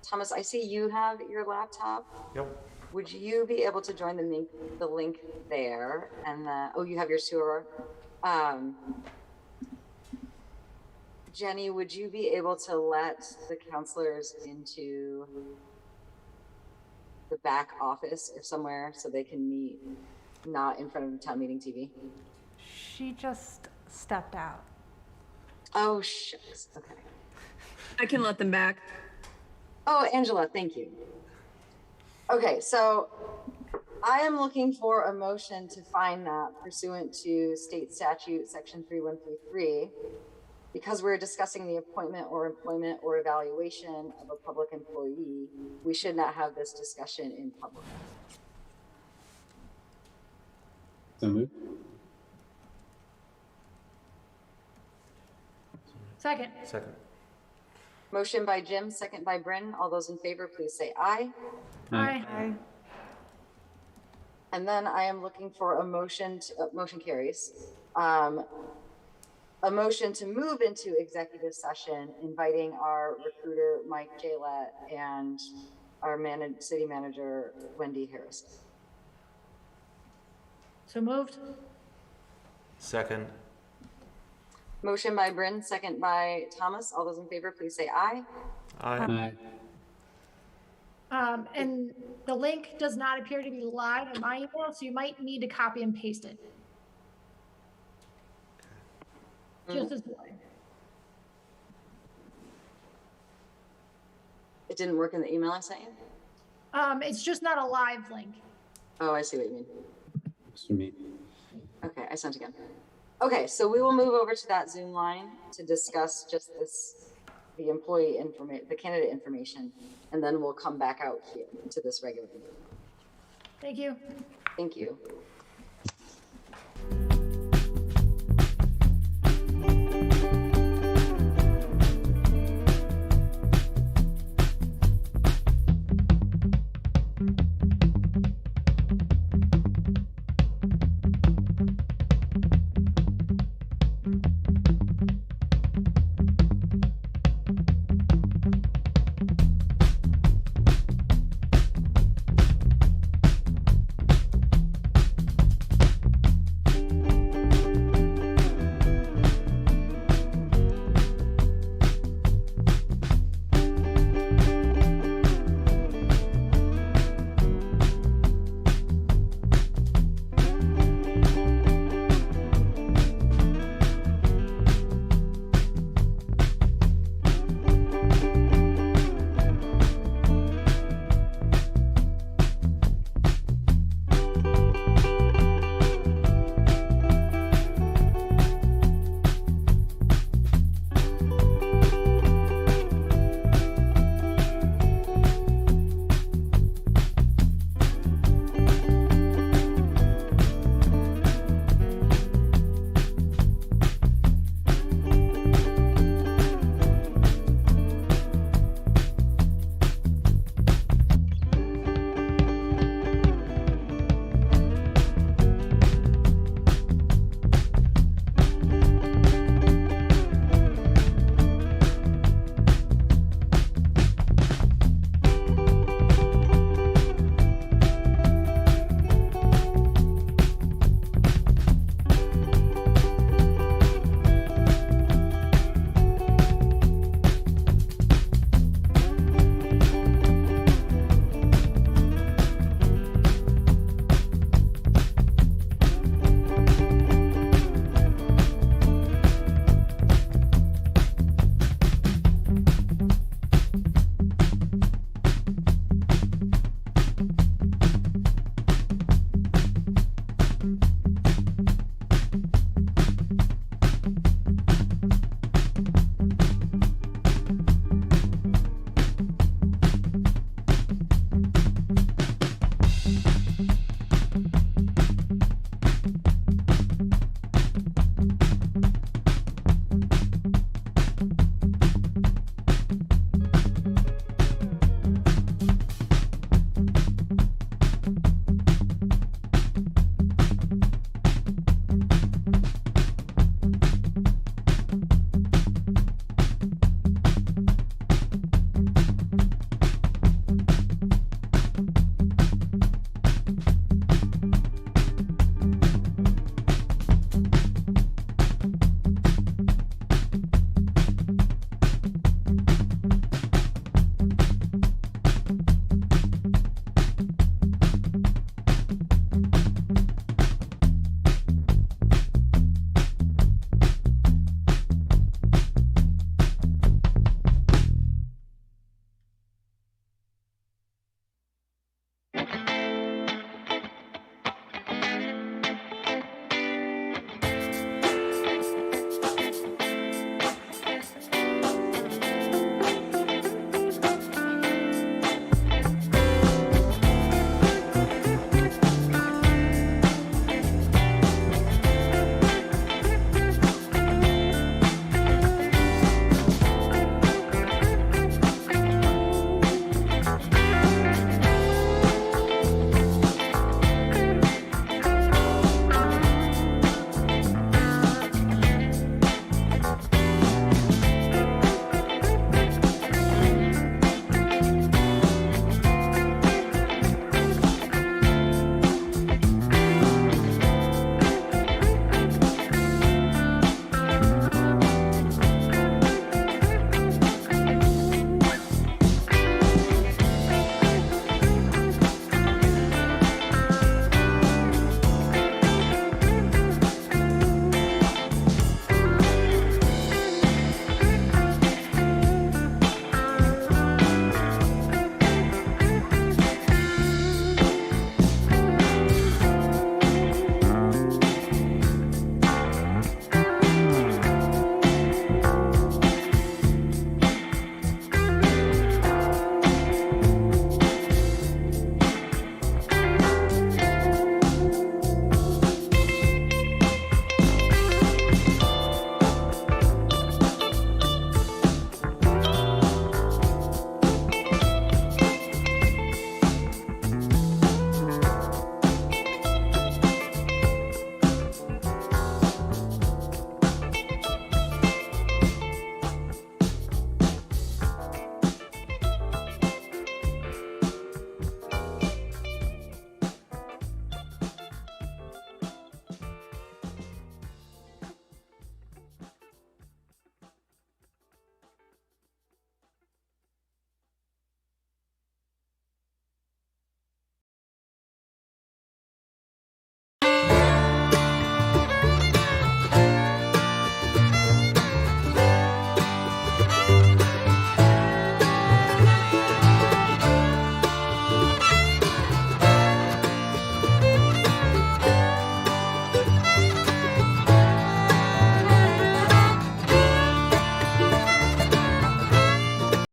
Thomas, I see you have your laptop. Yep. Would you be able to join the link there? And oh, you have yours too, Aurora. Jenny, would you be able to let the counselors into the back office or somewhere so they can meet not in front of the town meeting TV? She just stepped out. Oh, shucks. Okay. I can let them back. Oh, Angela, thank you. Okay, so I am looking for a motion to find that pursuant to state statute section 3133. Because we're discussing the appointment or employment or evaluation of a public employee, we should not have this discussion in public. So moved. Second. Second. Motion by Jim, second by Bryn. All those in favor, please say aye. Aye. Aye. And then I am looking for a motion to, motion carries. A motion to move into executive session, inviting our recruiter, Mike Jalett, and our city manager, Wendy Harrison. So moved. Second. Motion by Bryn, second by Thomas. All those in favor, please say aye. Aye. Aye. And the link does not appear to be live in my email, so you might need to copy and paste it. Just as well. It didn't work in the email I sent you? It's just not a live link. Oh, I see what you mean. Mr. Me. Okay, I sent again. Okay, so we will move over to that Zoom line to discuss just this, the employee information, the candidate information, and then we'll come back out here to this regular meeting. Thank you. Thank you.